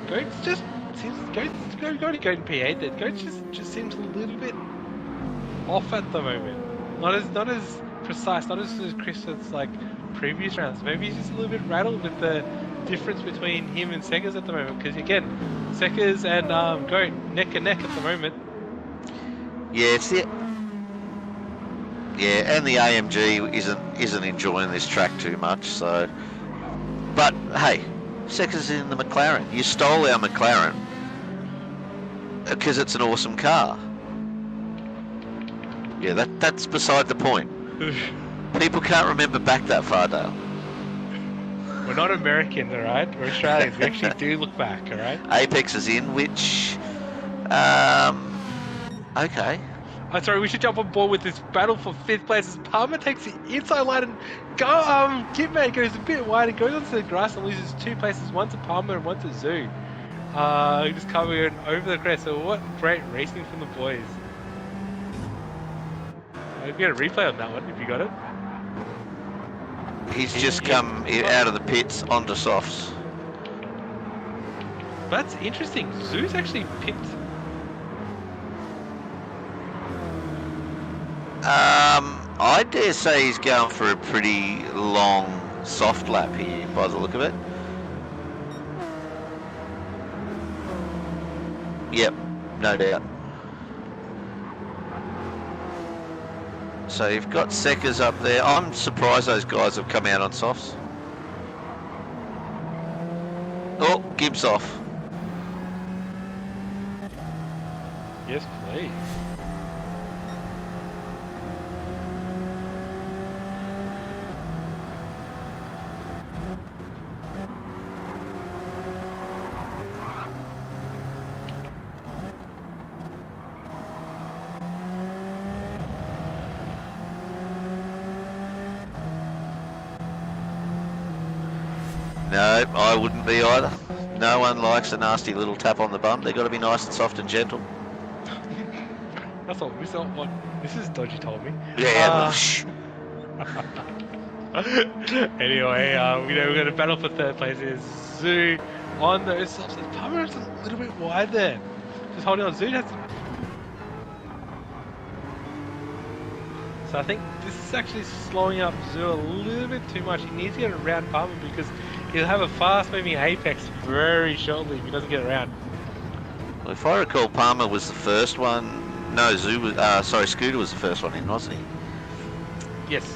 Goat just seems going P8 there. Goat just seems a little bit off at the moment. Not as precise, not as crisp as like previous rounds. Maybe he's just a little bit rattled with the difference between him and Seca's at the moment. Because again, Seca's and Goat neck and neck at the moment. Yeah, it's the and the AMG isn't enjoying this track too much. So, but hey, Seca's in the McLaren. You stole our McLaren because it's an awesome car. Yeah, that's beside the point. People can't remember back that far, Dale. We're not Americans, alright? We're Australians. We actually do look back, alright? Apex is in, which... okay. I'm sorry, we should jump on board with this battle for 5th place as Palmer takes the inside line and Kitman goes a bit wide and goes onto the grass and loses 2 places, one to Palmer and one to Zoo. Just coming over the crest, so what great racing from the boys. I'll get a replay on that one if you got it. He's just come out of the pits onto softs. That's interesting. Zoo's actually picked. I dare say he's going for a pretty long soft lap here by the look of it. Yep, no doubt. So you've got Seckers up there. I'm surprised those guys have come out on softs. Oh, Gibbs off. Yes, please. No, I wouldn't be either. No one likes a nasty little tap on the bum. They've got to be nice and soft and gentle. That's what this is Dodgy told me. Yeah. Anyway, we're going to battle for 3rd place. Is Zoo on those softs. Palmer's a little bit wide there. Just holding on. Zoo has. So I think this is actually slowing up Zoo a little bit too much. He needs to get around Palmer because he'll have a fast-moving Apex very shortly if he doesn't get around. Well, if I recall, Palmer was the first one. No, Zoo was. Scooter was the first one in, wasn't he? Yes.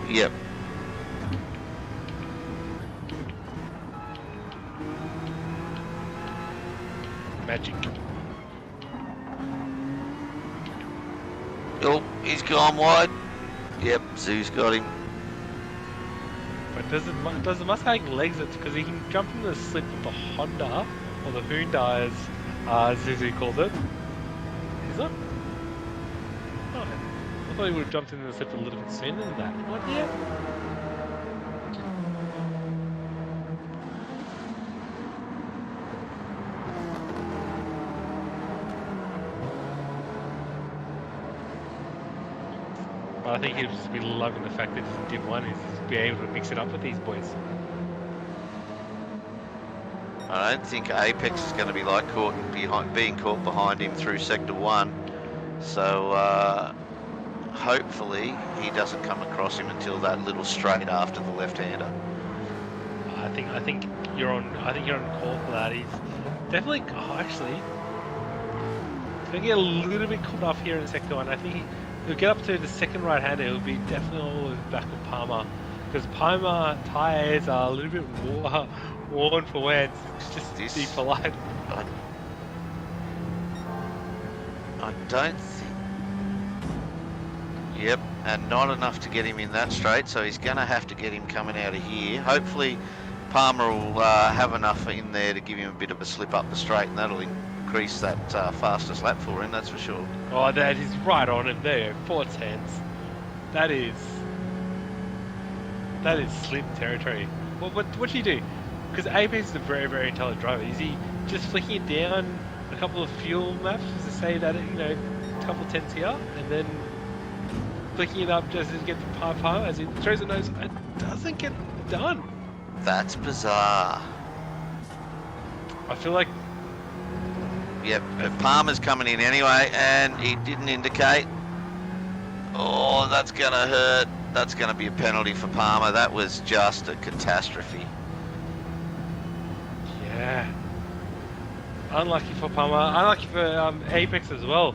Yep. Magic. Oh, he's gone wide. Yep, Zoo's got him. But does the Mustang legs it because he can jump in the slip of the Honda or the Hyundai as Zuzu called it? Is that? Oh, I thought he would have jumped in the slip a little bit sooner than that. Not yet. But I think he'll just be loving the fact that he's in Div 1 is be able to mix it up with these boys. I don't think Apex is going to be like being caught behind him through Sector 1. So hopefully he doesn't come across him until that little straight after the left-hander. I think you're on call for that. He's definitely actually going to get a little bit caught off here in Sector 1. I think he'll get up to the second right-hander. He'll be definitely all the back of Palmer because Palmer tyres are a little bit worn for wear. It's just be polite. I don't think. Yep, and not enough to get him in that straight, so he's going to have to get him coming out of here. Hopefully Palmer will have enough in there to give him a bit of a slip up the straight, and that'll increase that fastest lap for him, that's for sure. Oh, that is right on it there, 4/10. That is slim territory. What do you do? Because Apex is a very, very intelligent driver. Is he just flicking it down a couple of fuel maps to say that, a couple of tenths here, and then flicking it up just to get the par as he throws the nose and doesn't get done? That's bizarre. I feel like... Yep, but Palmer's coming in anyway, and he didn't indicate. Oh, that's going to hurt. That's going to be a penalty for Palmer. That was just a catastrophe. Yeah. Unlucky for Palmer. Unlucky for Apex as well.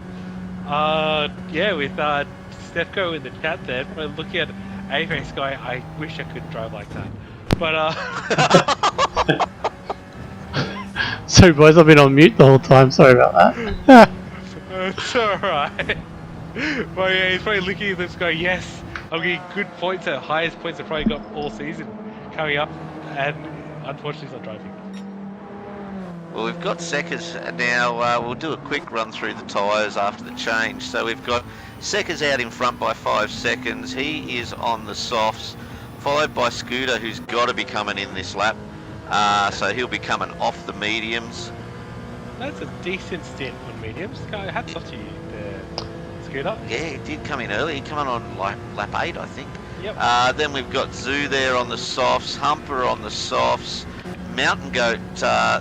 Yeah, with Stefko in the chat there, we're looking at Apex guy. I wish I could drive like that. But Sorry boys, I've been on mute the whole time, sorry about that. it's alright. Well, yeah, he's probably looking at this going, yes, I'm getting good points at highest points I've probably got all season coming up, and unfortunately he's not driving. Well, we've got Seckers now. We'll do a quick run through the tyres after the change. So we've got Seckers out in front by 5 seconds. He is on the softs, followed by Scooter, who's got to be coming in this lap. So he'll be coming off the mediums. That's a decent stint on mediums. Hats off to you there, Scooter. Yeah, he did come in early. He came on like lap 8, I think. Yep. Then we've got Zoo there on the softs, Humper on the softs, Mountain Goat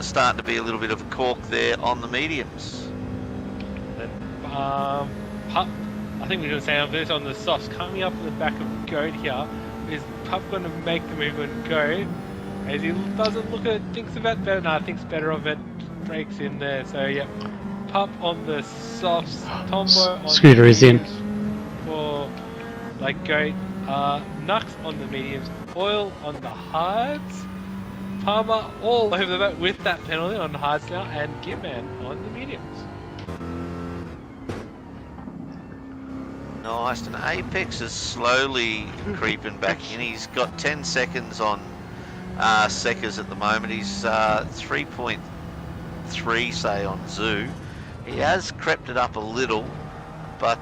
starting to be a little bit of a cork there on the mediums. Then, Pup, I think we're going to say on this on the softs, coming up in the back of Goat here. Is Pup going to make the move and go? As he doesn't look at, thinks about better, no, thinks better of it, breaks in there. So, yeah, Pup on the softs, Tombo on Scooter the is in. for like Goat, Nux on the mediums, Oil on the hards, Palmer all over the map with that penalty on the hards now, and Gitman on the mediums. Nice, and Apex is slowly creeping back in. He's got 10 seconds on Seckers at the moment. He's 3.3, say, on Zoo. He has crept it up a little, but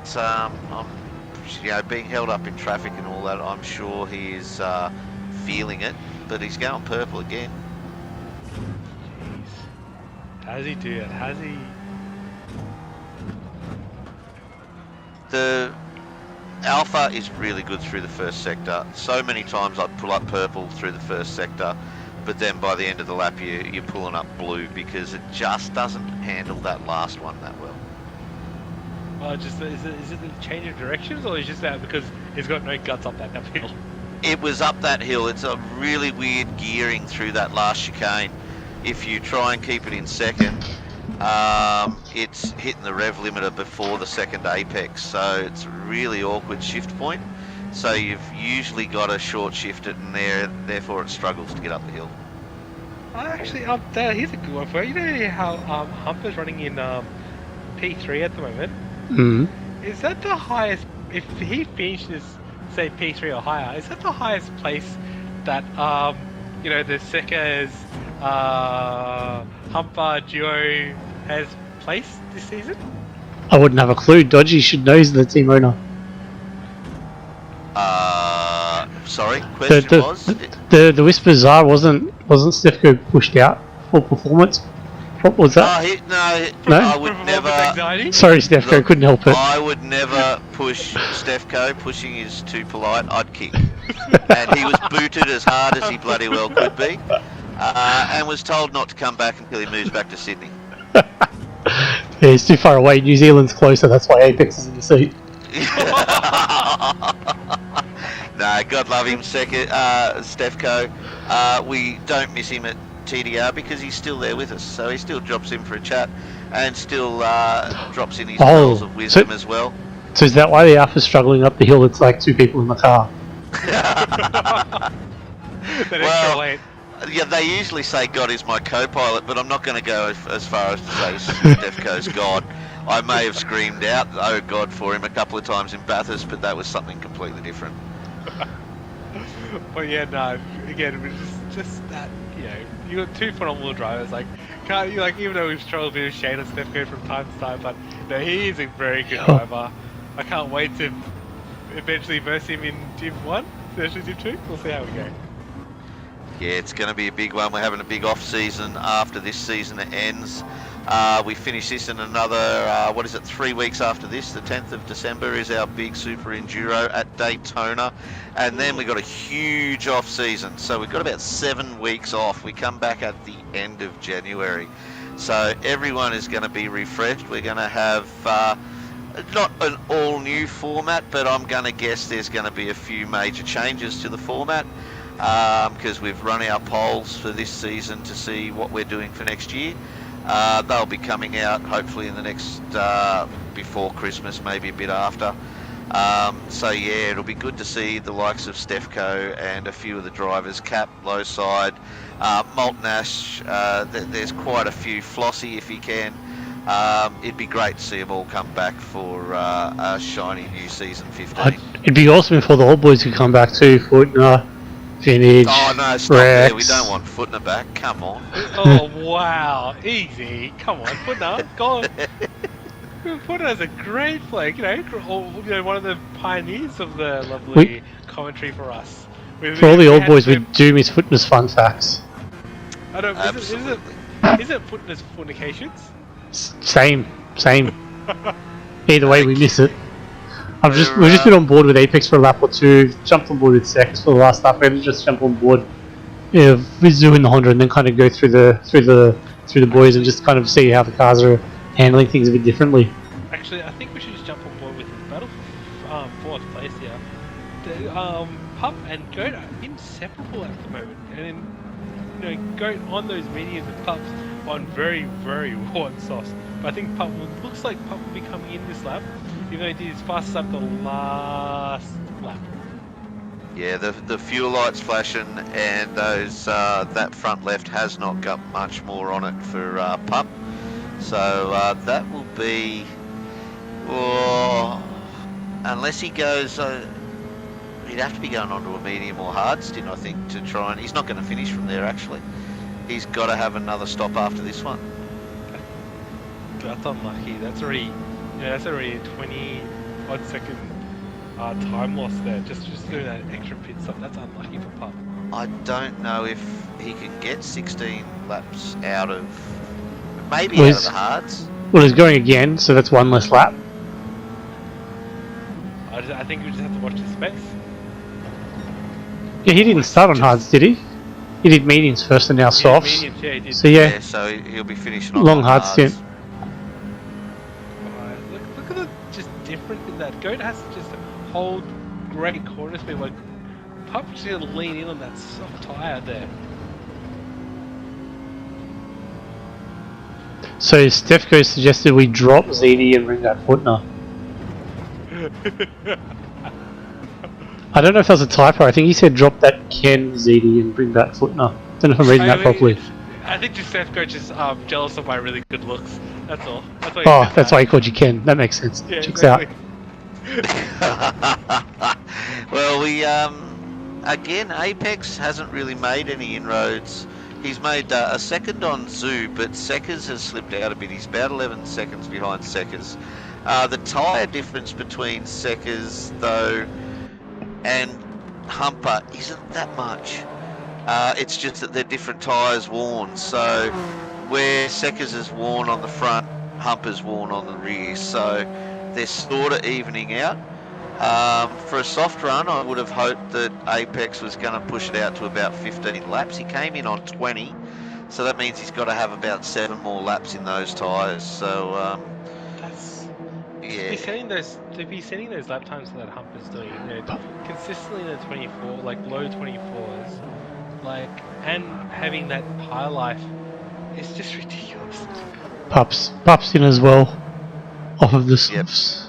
being held up in traffic and all that, I'm sure he is feeling it, but he's going purple again. Jeez. How does he do it? Has he? The Alpha is really good through the first sector. So many times I'd pull up purple through the first sector, but then by the end of the lap you're pulling up blue because it just doesn't handle that last one that well. Is it the change of directions, or is it just that because he's got no guts up that hill? It was up that hill. It's a really weird gearing through that last chicane. If you try and keep it in second, it's hitting the rev limiter before the second apex, so it's a really awkward shift point. So you've usually got to short shift it, and therefore it struggles to get up the hill. Actually, here's a good one for you. You know how Humper's running in P3 at the moment? Is that the highest, if he finishes, say, P3 or higher, is that the highest place that, the Seckers, Humper duo has placed this season? I wouldn't have a clue. Dodgy should know, he's the team owner. Sorry, question was? The whispers are, wasn't Stefko pushed out for performance? What was that? No, I would never. Sorry, Stefko, Look, couldn't help it. I would never push Stefko. Pushing is too polite. I'd kick. And he was booted as hard as he bloody well could be, and was told not to come back until he moves back to Sydney. Yeah, he's too far away. New Zealand's closer. That's why Apex is in the seat. No, God love him, Stefko. We don't miss him at TDR because he's still there with us, so he still drops in for a chat and still drops in his pearls of wisdom as well. So is that why the Alpha's struggling up the hill? It's like 2 people in the car. Well, yeah, they usually say God is my co-pilot, but I'm not going to go as far as to say Stefko's God. I may have screamed out, oh God, for him a couple of times in Bathurst, but that was something completely different. Well, yeah, no, again, it was just that, you got 2 phenomenal drivers, even though we've struggled a bit with Shane and Stefko from time to time, but he is a very good driver. I can't wait to eventually verse him in Div 1, eventually Div 2, we'll see how we go. Yeah, it's going to be a big one. We're having a big off season after this season ends. We finish this in another, 3 weeks after this. The 10th of December is our big Super Enduro at Daytona. And then we've got a huge off season. So we've got about 7 weeks off. We come back at the end of January. So everyone is going to be refreshed. We're going to have not an all new format, but I'm going to guess there's going to be a few major changes to the format. Because we've run our polls for this season to see what we're doing for next year. They'll be coming out hopefully in the next, before Christmas, maybe a bit after. So yeah, it'll be good to see the likes of Stefko and a few of the drivers, Cap, low side, Malt Nash, there's quite a few, Flossie if he can, It'd be great to see them all come back for a shiny new season 15. It'd be awesome if all the old boys could come back too. Footner, Vintage, Oh no, stop Rex. there. We don't want Footner back. Come on. Oh wow, easy. Come on, Footner, go on. Footner's a great player, one of the pioneers of the lovely commentary for us. For all the old boys, we do miss Footner's fun facts. I don't. Absolutely. Is it Footner's fornications? Same. Either way, we miss it. We've just been on board with Apex for a lap or two. Jumped on board with Sex for the last lap. We're gonna just jump on board with Zoo and the Honda, and then kind of go through the boys and just kind of see how the cars are handling things a bit differently. Actually, I think we should just jump on board with the battle fourth place here. The, Pup and Goat are inseparable at the moment, and Goat on those mediums and Pups on very, very warm sauce. But I think looks like Pup will be coming in this lap, even though he did his fastest lap the last lap. Yeah, the fuel lights flashing, and those that front left has not got much more on it for Pup. So that will be, unless he goes, he'd have to be going on to a medium or hard stint, I think, to try and. He's not going to finish from there. Actually, he's got to have another stop after this one. That's unlucky. That's already a 20 odd second time loss there. Just doing that extra pit stop. That's unlucky for Pup. I don't know if he can get 16 laps out of. Maybe out of the hards. Well, he's going again, so that's one less lap. I think we just have to watch the specs. Yeah, he didn't start on hards, did he? He did mediums first and now softs. Mediums, yeah, he did. So yeah, So he'll be finishing on long hard hards. stint. Look at the just different in that. Goat has to just hold great corner speed. Like Pup's just gonna lean in on that soft tyre there. So Stefko suggested we drop ZD and bring back Footner. I don't know if that was a typo. I think he said drop that Ken ZD and bring back Footner. Don't know if I'm reading that properly. I think just Stefko just jealous of my really good looks. That's all. That's why. That's why he called you Ken. That makes sense. Yeah, Checks exactly. out. Well, we again, Apex hasn't really made any inroads. He's made a second on Zoo, but Seckers has slipped out a bit. He's about 11 seconds behind Seckers. The tyre difference between Seckers, though, and Humper isn't that much. It's just that they're different tyres worn. So where Seckers is worn on the front, Humper's worn on the rear. So they're sort of evening out. For a soft run, I would have hoped that Apex was going to push it out to about 15 laps. He came in on 20, so that means he's got to have about 7 more laps in those tyres. So, yeah. To be setting those lap times that Humper's doing, consistently in the 24, like low 24s, and having that high life, it's just ridiculous. Pups in as well, off of the softs.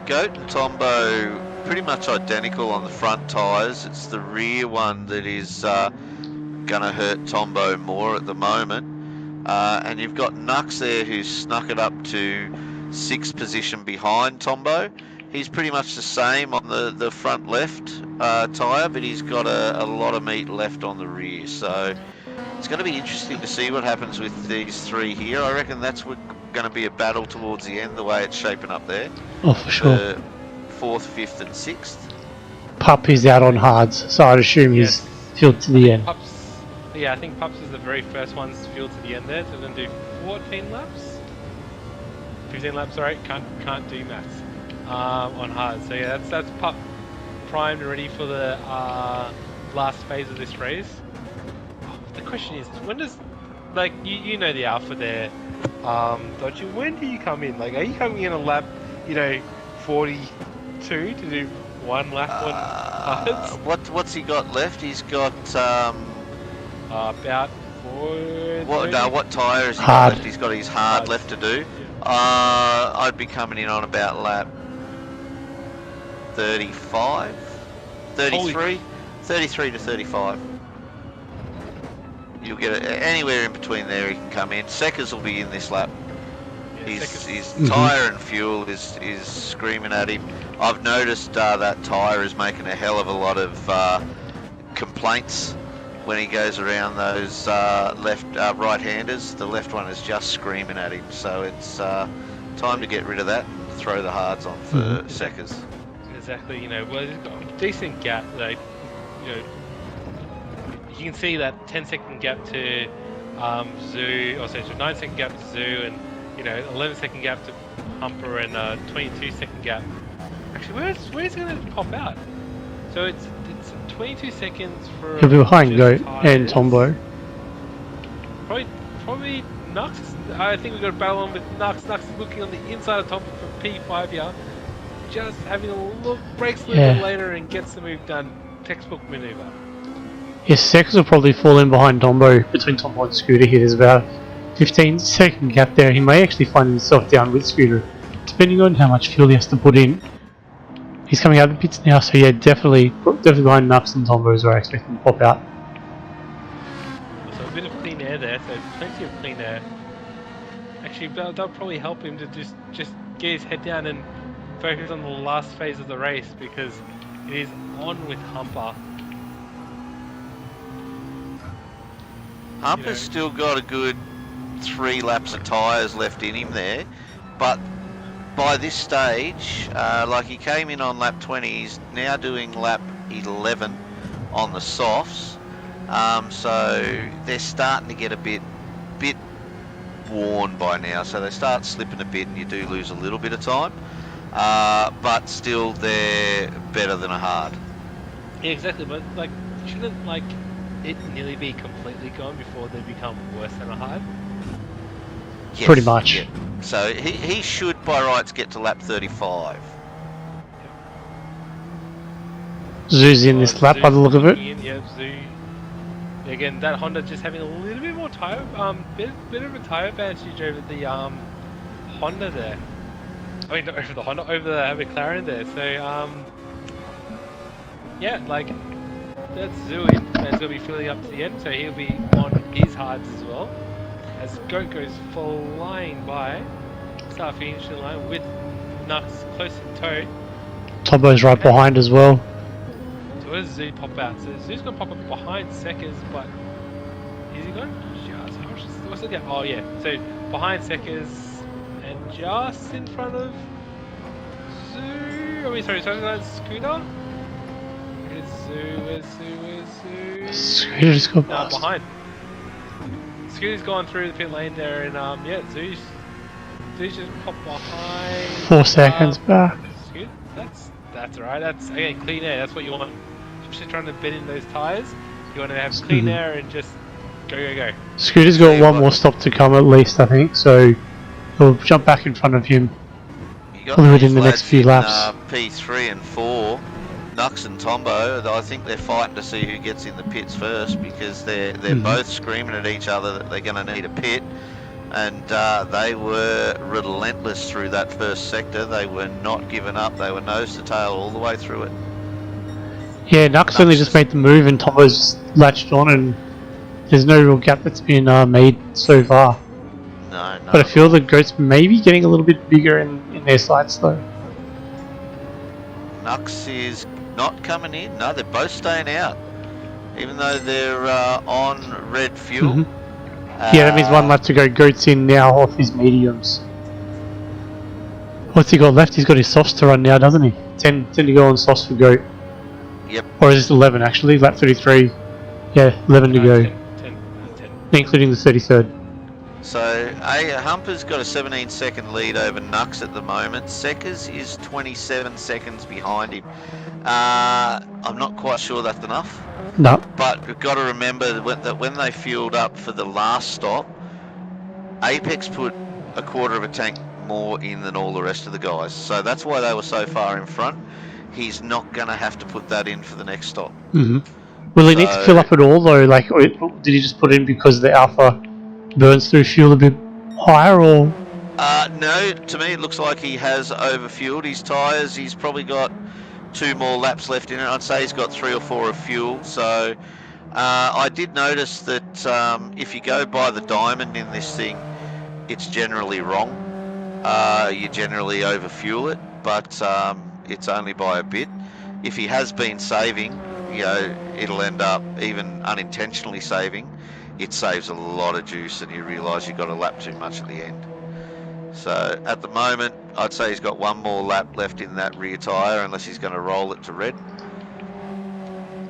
Goat and Tombo pretty much identical on the front tyres. It's the rear one that is going to hurt Tombo more at the moment. And you've got Nux there who's snuck it up to 6th position behind Tombo. He's pretty much the same on the front left tyre, but he's got a lot of meat left on the rear. So it's going to be interesting to see what happens with these three here. I reckon that's going to be a battle towards the end, the way it's shaping up there. Oh, for sure. 4th, 5th and 6th. Pup is out on hards, so I'd assume he's filled to the end. I think Pups is the very first ones filled to the end there. So we're going to do 14 laps? 15 laps, sorry, can't do maths on hard. So yeah, that's Pup primed and ready for the last phase of this race. The question is, when does, you know the alpha there, Dodgy, when do you come in? Are you coming in a lap, 42 to do 1 lap on hards? What's he got left? He's got about 4. What tyre has he hard got left? He's got his hard left to do. I'd be coming in on about lap 35, 33 to 35. You'll get it anywhere in between there. He can come in. Seckers will be in this lap. His tyre and fuel is screaming at him. I've noticed that tyre is making a hell of a lot of complaints when he goes around those right-handers. The left one is just screaming at him, so it's time to get rid of that and throw the hards on for Seckers. Exactly, you know, well, he's got a decent gap, like, you know, you can see that 10-second gap to Zoo, or sorry, 9-second gap to Zoo, and, you know, 11-second gap to Humper, and 22-second gap. Actually, where's it going to pop out? So it's 22 seconds for... He'll be behind Goat tires. and Tombo. Probably Nux. I think we've got to battle on with Nux. Nux is looking on the inside of Tombo for P5 here. Just having a look, breaks a little bit later and gets the move done. Textbook maneuver. Yes, Seckers will probably fall in behind Tombo. Between Tombo and Scooter here, there's about a 15-second gap there. He may actually find himself down with Scooter, depending on how much fuel he has to put in. He's coming out of the pits now, so yeah, definitely behind Nux and Tombo is where I expect him to pop out. So a bit of clean air there, so plenty of clean air. Actually, that'll probably help him to just get his head down and focus on the last phase of the race, because it is on with Humper. Humper's still got a good 3 laps of tyres left in him there, but by this stage, like he came in on lap 20, he's now doing lap 11 on the softs, so they're starting to get a bit worn by now, so they start slipping a bit and you do lose a little bit of time, but still they're better than a hard. Yeah, exactly, but like, shouldn't like it nearly be completely gone before they become worse than a hard? Yes, pretty much. Yeah. So he should by rights get to lap 35. Zoo's in this lap by the look of it. Yeah, Zoo. Again, that Honda just having a little bit more tire, bit of a tire advantage over the Honda there. I mean, not over the Honda, over the McLaren there. So yeah, like that's Zoo in, and he's gonna be filling up to the end, so he'll be on his hards as well. As Goat goes flying by, start finishing line with Nux close in tow. Tombo's right behind as well. So where does Zoo pop out? So Zoo's gonna pop up behind Seckers, but is he going just? What's the gap? Oh yeah, so behind Seckers and just in front of Zoo. Oh, wait, sorry, Scooter. Where's Zoo? Scooter just got No, past. behind. Scooter's gone through the pit lane there, and yeah, Zoo's just popped behind. 4 seconds back. Scooter, that's alright. That's again clean air. That's what you want. Especially trying to bend in those tires, you want to have clean air and just go. Scooter's got one more stop to come at least, I think, so he'll jump back in front of him probably within the next few laps. P3 and 4, Nux and Tombo, I think they're fighting to see who gets in the pits first, because they're both screaming at each other that they're going to need a pit, and they were relentless through that first sector. They were not giving up. They were nose to tail all the way through it. Yeah, Nux only just made the move and Tombo's just latched on, and there's no real gap that's been made so far. No. But I feel the Goats maybe getting a little bit bigger in their sights though. Nux is not coming in. No, they're both staying out, even though they're on red fuel. Yeah, that means 1 lap to go. Goat's in now off his mediums. What's he got left? He's got his softs to run now, doesn't he? 10 to go on softs for Goat. Yep. Or is this 11 actually? Lap 33. Yeah, 11 to go. 10. Including the 33rd. So Humper's got a 17-second lead over Nux at the moment. Seckers is 27 seconds behind him. I'm not quite sure that's enough. No. But we've got to remember that when they fueled up for the last stop, Apex put a quarter of a tank more in than all the rest of the guys. So that's why they were so far in front. He's not going to have to put that in for the next stop. Will he need to fill up at all though? Like, or did he just put in because the Alpha burns through fuel a bit higher, or? No, to me it looks like he has overfueled his tyres. He's probably got 2 more laps left in it. I'd say he's got 3 or 4 of fuel, so I did notice that if you go by the diamond in this thing, it's generally wrong. You generally overfuel it, but it's only by a bit. If he has been saving, you know, it'll end up even unintentionally saving. It saves a lot of juice, and you realise you've got a lap too much at the end. So at the moment, I'd say he's got one more lap left in that rear tyre, unless he's going to roll it to red.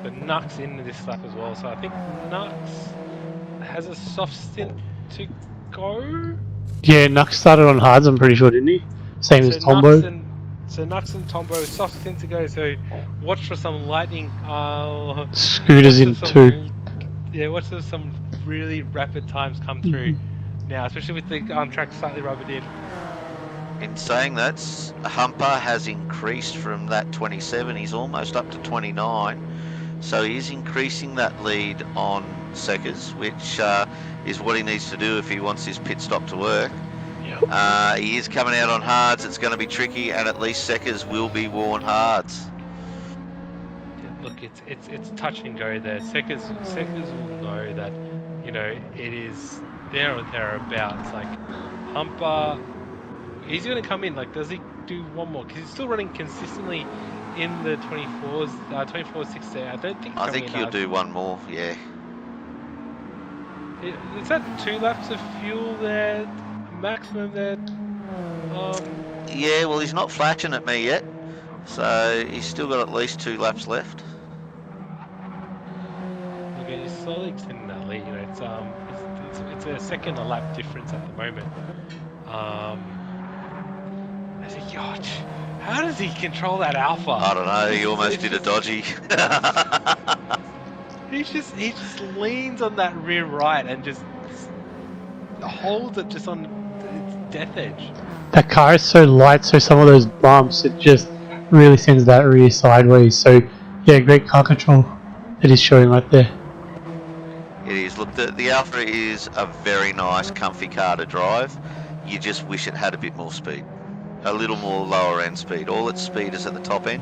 But Nux in this lap as well, so I think Nux has a soft stint to go. Yeah, Nux started on hards, I'm pretty sure, didn't he? Same as Tombo. So Nux and Tombo, soft stint to go, so watch for some lightning. Scooters in two. Yeah, watch for some really rapid times come through now, especially with the track slightly rubbered in. In saying that, Humper has increased from that 27, he's almost up to 29. So he's increasing that lead on Seckers, which is what he needs to do if he wants his pit stop to work. Yep. He is coming out on hards, it's going to be tricky, and at least Seckers will be worn hards. Look, it's touch and go there. Seckers will know that, you know, it is there or thereabouts. Like, Humper, he's going to come in. Like, does he do one more? Because he's still running consistently in the 24s, 24-6 there. I think he'll do one more, yeah. Is that 2 laps of fuel there? Maximum there? Yeah, well, he's not flashing at me yet. So he's still got at least 2 laps left. Look, he's slowly extending that lead. You know, it's a second a lap difference at the moment. As a yacht, how does he control that alpha? I don't know. He almost did a dodgy. He just leans on that rear right and just holds it just on its death edge. That car is so light, so some of those bumps, it just really sends that rear sideways. So, yeah, great car control that he's showing right there. It is. Look, the Alpha is a very nice, comfy car to drive. You just wish it had a bit more speed. A little more lower end speed. All its speed is at the top end.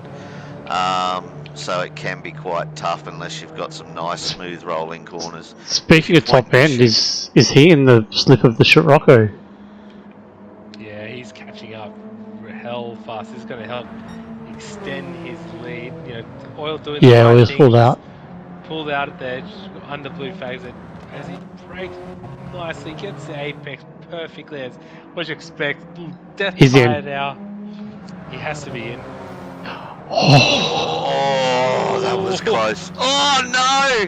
So it can be quite tough unless you've got some nice, smooth rolling corners. Speaking of top end, is he in the slip of the Rocco? Yeah, he's catching up hell fast. This is going to help extend his lead. You know, Oil doing the right Oil's things. pulled out. Pulled out at the edge, under blue flags it as he brakes nicely, gets the apex perfectly as what you expect. Death He's tire in. now. He has to be in. Oh, that was close. Oh no!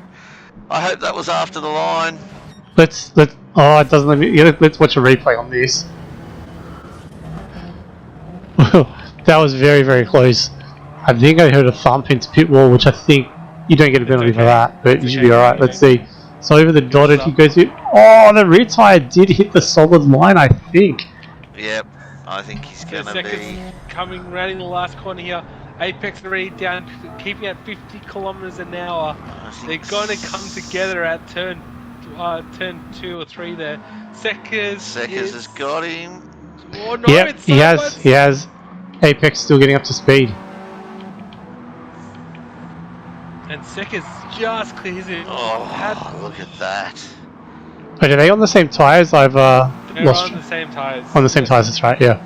I hope that was after the line. Let's it doesn't let me. Yeah, let's watch a replay on this. That was very, very close. I think I heard a thump into pit wall, which I think you don't get a penalty for that, but you should be alright. Let's see. So over the dotted, he goes in. Oh, the rear tyre did hit the solid line, I think. Yep, I think he's going to be coming round in the last corner here. Apex already down, keeping at 50 kilometers an hour. They're going to come together at turn 2 or 3 there. Seckers has got him. Oh no, yep, he has. Apex still getting up to speed. And Seckers just clears it. Oh, look at that. Wait, are they on the same tyres? I've They're lost. on the same tyres. On the same tyres, that's right, yeah.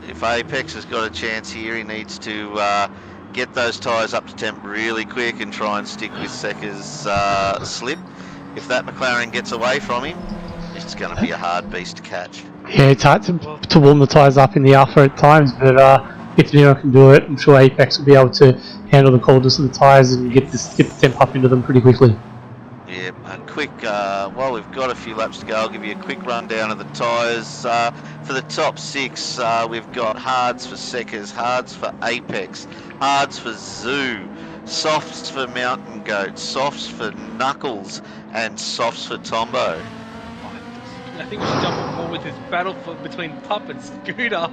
If Apex has got a chance here, he needs to get those tyres up to temp really quick and try and stick with Seckers' slip. If that McLaren gets away from him, it's going to be a hard beast to catch. Yeah, it's hard to warm the tyres up in the Alpha at times, but if anyone can do it, I'm sure Apex will be able to handle the coldness of the tyres and get the temp up into them pretty quickly. Yeah, a quick, while we've got a few laps to go, I'll give you a quick rundown of the tyres. For the top 6, we've got hards for Seckers, hards for Apex, hards for Zoo, softs for Mountain Goat, softs for Knuckles, and softs for Tombo. I think we should jump on board with this battle between Pup and Scooter.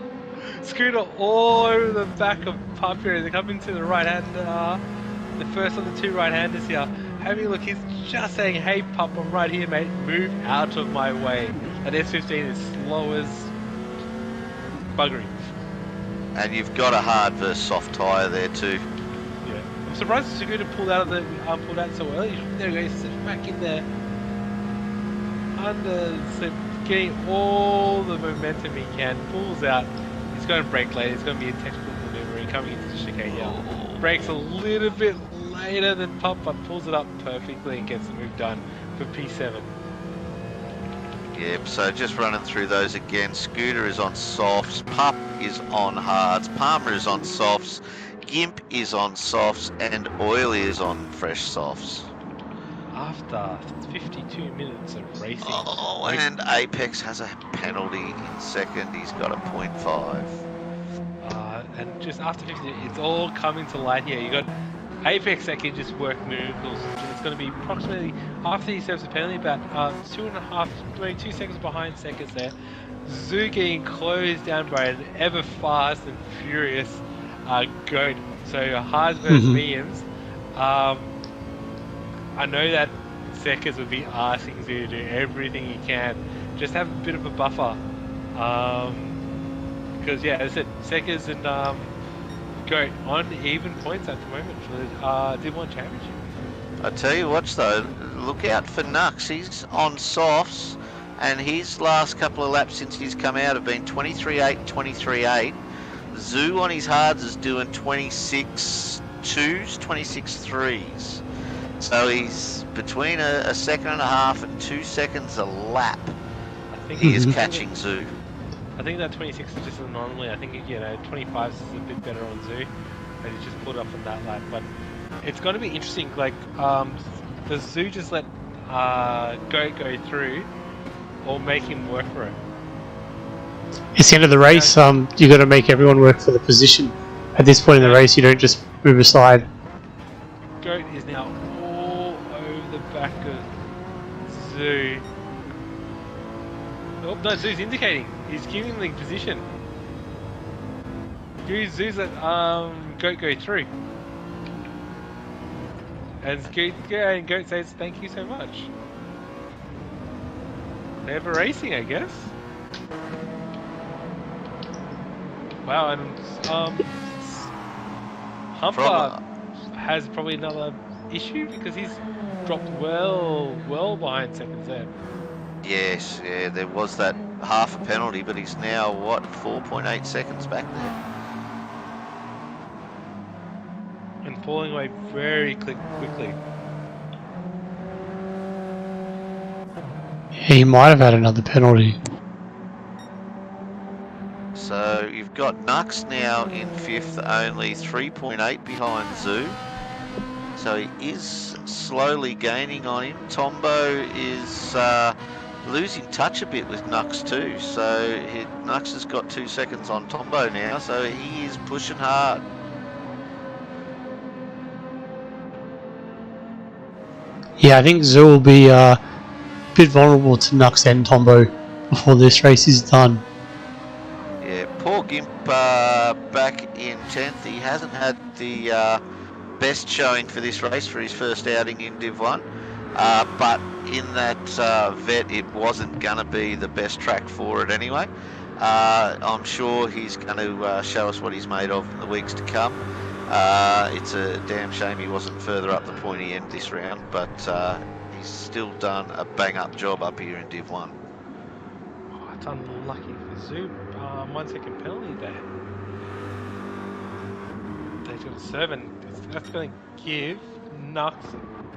Scooter all over the back of Pup here. They come into the right hand, the first of the 2 right-handers here. Having a look, he's just saying, hey Pup, I'm right here, mate. Move out of my way. That S15 is slow as buggery. And you've got a hard versus soft tyre there too. Yeah. surprised Scooter pulled out so early. There he goes, back in there. So getting all the momentum he can, pulls out. He's going to brake later. It's going to be a technical maneuver coming into the chicane here. Brakes a little bit later than Pup, but pulls it up perfectly and gets the move done for P7. Yep, so just running through those again. Scooter is on softs, Pup is on hards, Palmer is on softs, Gimp is on softs, and Oily is on fresh softs. After 52 minutes of racing. Oh, and Apex has a penalty in second. He's got a 0.5. And just after 50, it's all coming to light here. You got Apex that can just work miracles. It's going to be approximately, after he serves the penalty, about 2 seconds behind seconds there. Zoo getting closed down by an ever fast and furious Goat. So hards versus mediums. I know that Seckers would be asking Zoo to do everything he can. Just have a bit of a buffer. Because, yeah, as I said, Seckers and Goat on even points at the moment for the Div 1 Championship. I tell you what, though, look out for Nux. He's on softs, and his last couple of laps since he's come out have been 23.8 and 23.8. Zoo on his hards is doing 26.2s, 26.3s. So he's between a second and a half and 2 seconds a lap. I think he is catching Zoo. I think that 26 is just an anomaly. I think 25 is a bit better on Zoo, and he just pulled up on that lap. But it's going to be interesting. Like, does Zoo just let Goat go through, or make him work for it? It's the end of the race. You got to make everyone work for the position. At this point in the race, you don't just move aside. Goat is now all over the back of Zoo. Oh no, Zoo's indicating. He's giving the position. Zoo's let Goat go through. And Goat says thank you so much. Never racing, I guess. Wow, and Humper has probably another issue because he's dropped well behind seconds there. Yes, yeah, there was that half a penalty, but he's now, 4.8 seconds back there. And falling away very quickly. He might have had another penalty. So you've got Nux now in 5th, only 3.8 behind Zoo. So he is slowly gaining on him. Tombo is losing touch a bit with Nux too. So Nux has got 2 seconds on Tombo now, so he is pushing hard. Yeah, I think Zoo will be a bit vulnerable to Nux and Tombo before this race is done. Yeah, poor Gimp back in 10th. He hasn't had the best showing for this race for his first outing in Div 1. But in that vet, it wasn't going to be the best track for it anyway. I'm sure he's going to show us what he's made of in the weeks to come. It's a damn shame he wasn't further up the pointy end this round, but he's still done a bang-up job up here in Div 1. Oh, it's unlucky for Zoo. 1 second penalty there. They've got a serve, and that's going to give Nux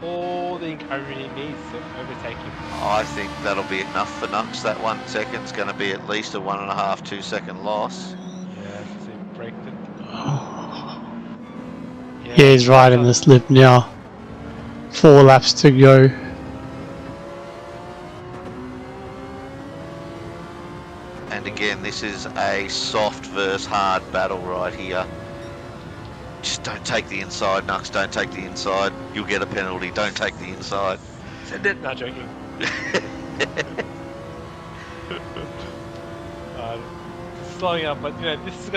all the encouragement he needs to overtake him. I think that'll be enough for Nux. That 1 second's going to be at least a 1.5, 2 second loss. Yeah, so he braked it. Yeah, he's right in the slip now. 4 laps to go. And again, this is a soft versus hard battle right here. Just don't take the inside, Nux, don't take the inside. You'll get a penalty, don't take the inside. Not joking. Slowing up, but this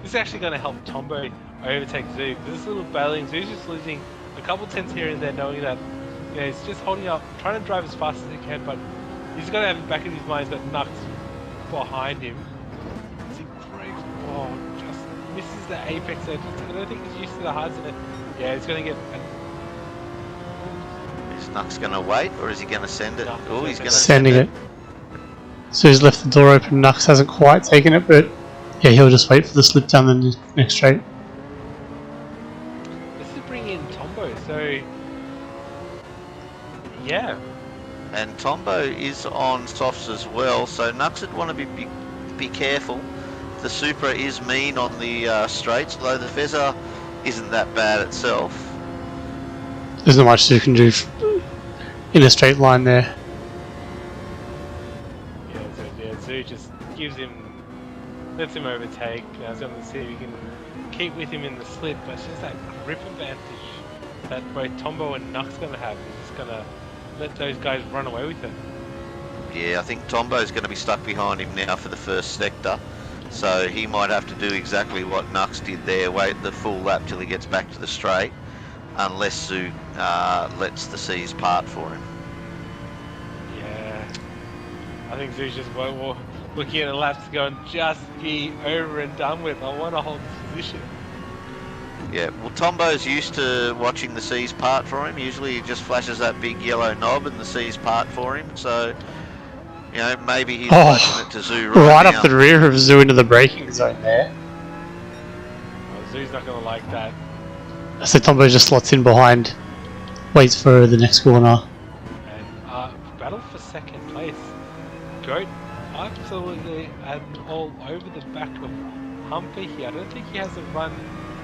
is actually gonna help Tombo overtake Zoo. This little battling, Zoo's just losing a couple tenths here and there, knowing that he's just holding up, trying to drive as fast as he can, but he's got to have it back in his mind that Nux behind him. As he breaks, just misses the apex edge. I don't think he's used to the hards in it. Yeah, he's going to get... Is Nux going to wait, or is he going to send it? No, Oh, he's going to Sending send it. So he's left the door open. Nux hasn't quite taken it, but yeah, he'll just wait for the slip down the next straight. This is bringing in Tombo, so... Yeah. And Tombo is on softs as well, so Nux would want to be careful. The Supra is mean on the straights, although the Fezzer isn't that bad itself. There's not much you can do in a straight line there. Yeah, so just gives him, lets him overtake. Now he's going to see if he can keep with him in the slip, but it's just that grip advantage that both Tombo and Nux going to have. He's just going to let those guys run away with it. Yeah, I think Tombo's going to be stuck behind him now for the first sector, so he might have to do exactly what Nux did there, wait the full lap till he gets back to the straight, unless Zoo lets the seas part for him. Yeah, I think Zoo's just looking at the laps going, just be over and done with. I want to hold this position. Yeah, well, Tombo's used to watching the seas part for him. Usually he just flashes that big yellow knob and the seas part for him, so you know, maybe he's flashing it to Zoo right now. up the rear of Zoo into the braking zone there. Oh, Zoo's not going to like that. So Tombo just slots in behind, waits for the next corner. And battle for second place. Goat absolutely and all over the back of Humper here. I don't think he has a run,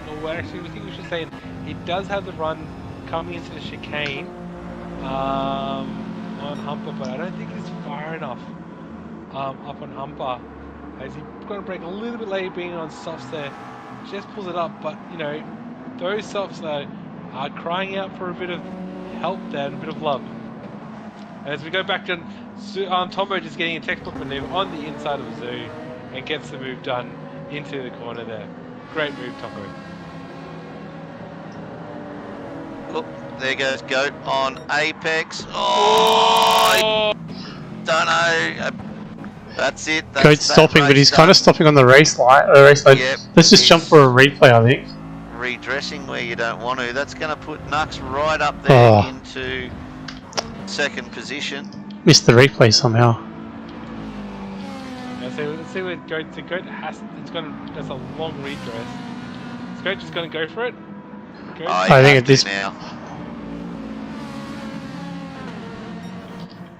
or actually we think we should say he does have the run coming into the chicane on Humper, but I don't think he's far enough up on Humper. As he's got to brake a little bit late being on softs there. Just pulls it up, but you know, those softs are crying out for a bit of help there and a bit of love. And as we go back to Tombo just getting a textbook maneuver on the inside of the Zoo and gets the move done into the corner there. Great move, Tombo. Look, there goes Goat on Apex. Oh, don't know. That's it. That's Goat's stopping, but he's done. kind of stopping on the race line. Yep, Let's just jump for a replay, I think. Redressing where you don't want to. That's going to put Nux right up there into second position. Missed the replay somehow. Yeah, so let's see where Goat. So Goat has. That's a long redress. Is Goat just going to go for it? Goat? I think at this now.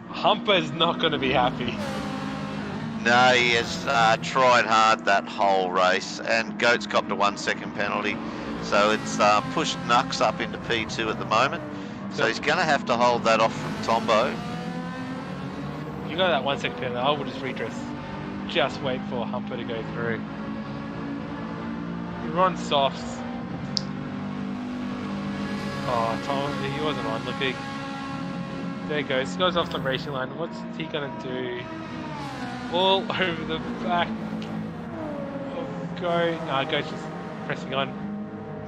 Humper's not going to be happy. No, he has tried hard that whole race, and Goat's copped a 1 second penalty, so it's pushed Nux up into P2 at the moment. So he's going to have to hold that off from Tombo. You got that 1 second penalty. I would just redress. Just wait for Humper to go through. You're on softs. Oh, Tom, he wasn't on. Look, there he goes. He goes off the racing line. What's he going to do? All over the back of Goat. No, Goat's just pressing on.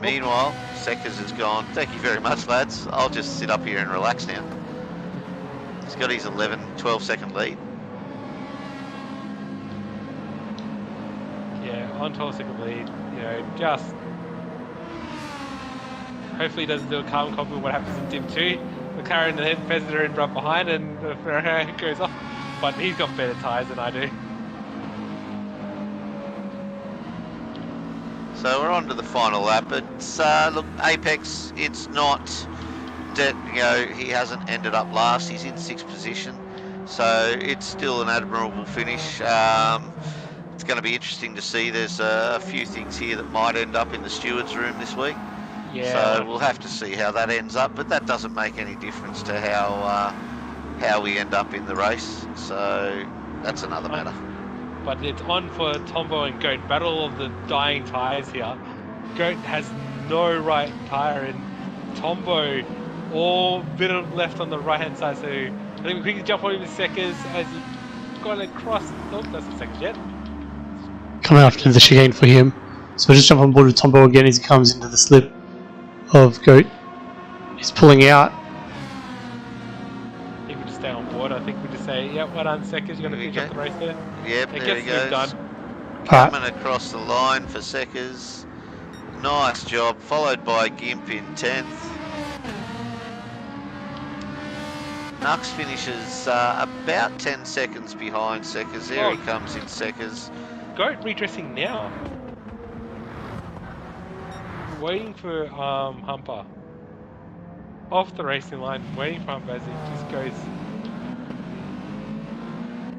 Meanwhile, Seckers has gone, thank you very much, lads. I'll just sit up here and relax now. He's got his 12 second lead. Yeah, on 12 second lead. You know, just hopefully he doesn't do a carbon copy of what happens in Dim 2. McLaren and then Fezzer are in right behind and the Ferrari goes off. But he's got better tyres than I do. So we're on to the final lap. It's look, Apex, it's not that, you know, he hasn't ended up last. He's in 6th position, so it's still an admirable finish. It's going to be interesting to see. There's a few things here that might end up in the stewards' room this week. Yeah. So we'll have to see how that ends up, but that doesn't make any difference to how we end up in the race. So that's another matter. But it's on for Tombo and Goat. Battle of the dying tyres here. Goat has no right tyre and Tombo all bit of left on the right hand side. So I think we quickly jump on him in Seckers as he got across. Nope, that's not Seckers yet. coming after the chicane for him. So we'll just jump on board with Tombo again as he comes into the slip of Goat. He's pulling out. He would just stay on board. I think we just say, yep, well done, Seckers. You're going to finish up the race there. Yep, It there gets he the move goes. done. Coming across the line for Seckers. Nice job, followed by Gimp in 10th. Nux finishes about 10 seconds behind Seckers. There he comes in Seckers. Goat redressing now. Waiting for Humper. Off the racing line, waiting for Humper as he just goes.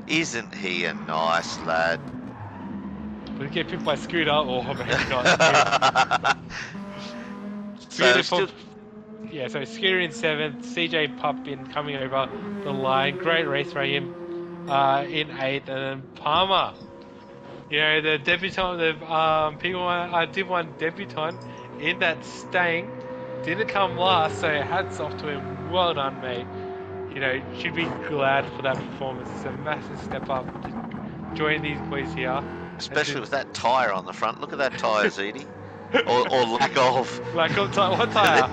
Isn't he a nice lad? Will he get pipped by Scooter or maybe not? Scooter So yeah, so Scooter in 7th, CJ Pup in coming over the line. Great race for him in 8th, and then Palmer. You know, the debutant, the Div 1 debutant in that Stang didn't come last, so hats off to him. Well done, mate. You know, should be glad for that performance. It's a massive step up to join these boys here. Especially with that tyre on the front. Look at that tyre, Zeddy. or lack of. Lack of tyre. What tyre?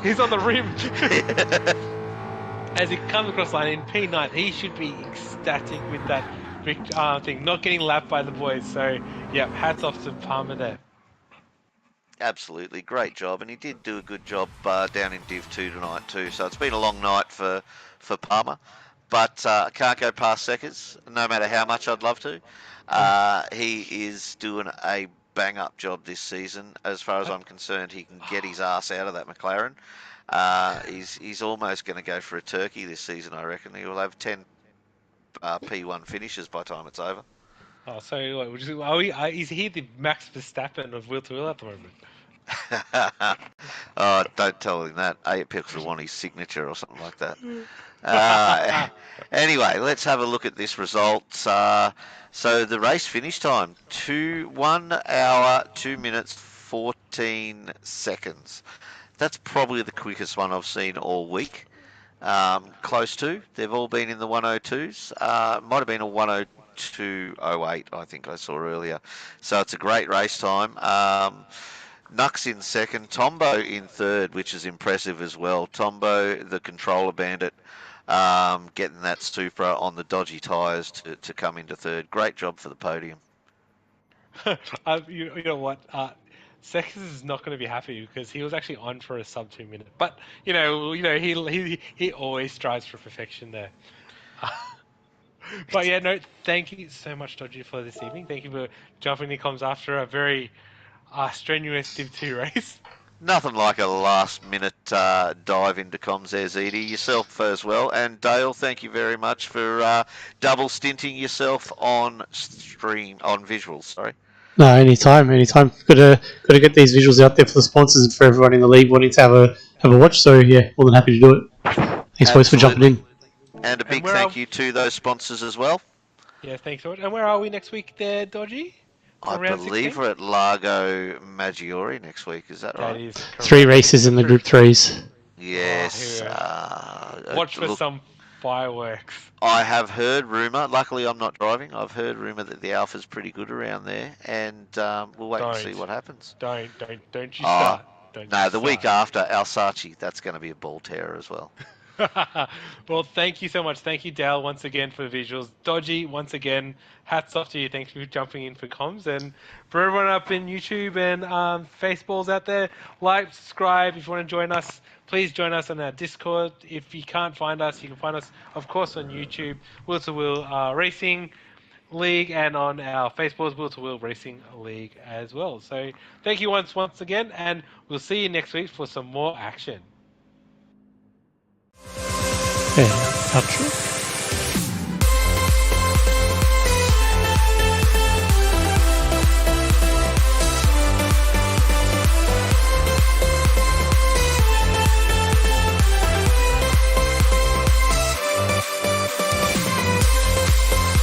He's on the rim. As he comes across the line in P9, he should be ecstatic with that thing, not getting lapped by the boys. So, yeah, hats off to Palmer there. Absolutely, great job, and he did do a good job down in Div 2 tonight too. So it's been a long night for Palmer, but I can't go past Seckers, no matter how much I'd love to. He is doing a bang-up job this season. As far as I'm concerned, he can get his ass out of that McLaren. He's almost going to go for a turkey this season, I reckon. He will have 10 P1 finishes by the time it's over. Oh, so is he the Max Verstappen of wheel to wheel at the moment? Oh, don't tell him that. Apex will want his signature or something like that. Anyway, let's have a look at this result. So the race finish time, 1 hour, 2 minutes, 14 seconds. That's probably the quickest one I've seen all week. Close to. They've all been in the 102s. Might have been a 102.08, I think I saw earlier. So it's a great race time. Nux in 2nd, Tombo in 3rd, which is impressive as well. Tombo, the controller bandit, getting that Supra on the dodgy tyres to come into 3rd. Great job for the podium. You know what? Seckers is not going to be happy because he was actually on for a sub 2 minute. But you know, he always strives for perfection there. But yeah, no, thank you so much, Dodgy, for this evening. Thank you for jumping in comms after a very strenuous Div 2 race. Nothing like a last-minute dive into comms there, Zeddy. Yourself as well. And Dale, thank you very much for double stinting yourself on visuals. Sorry. No, anytime. Got to get these visuals out there for the sponsors and for everyone in the league wanting to have a watch. So yeah, more than happy to do it. Thanks, boys, for jumping in. And a big thank you to those sponsors as well. Yeah, thanks so much. And where are we next week there, Dodgy? I believe we're at Largo Maggiore next week. Is that right? That is correct. 3 races in the Group 3s. Yes. Watch for some fireworks. I have heard rumour. Luckily, I'm not driving. I've heard rumour that the Alpha's pretty good around there, and we'll wait and see what happens. Don't you start. The week after Alsace, that's going to be a ball terror as well. Well, thank you so much. Thank you, Dale, once again for the visuals. Dodgy, once again, hats off to you. Thanks for jumping in for comms. And for everyone up in YouTube and Faceballs out there, like, subscribe. If you want to join us, please join us on our Discord. If you can't find us, you can find us, of course, on YouTube, Wheel to Wheel Racing League, and on our Faceballs Wheel to Wheel Racing League as well. So thank you once again, and we'll see you next week for some more action. Yeah, outro.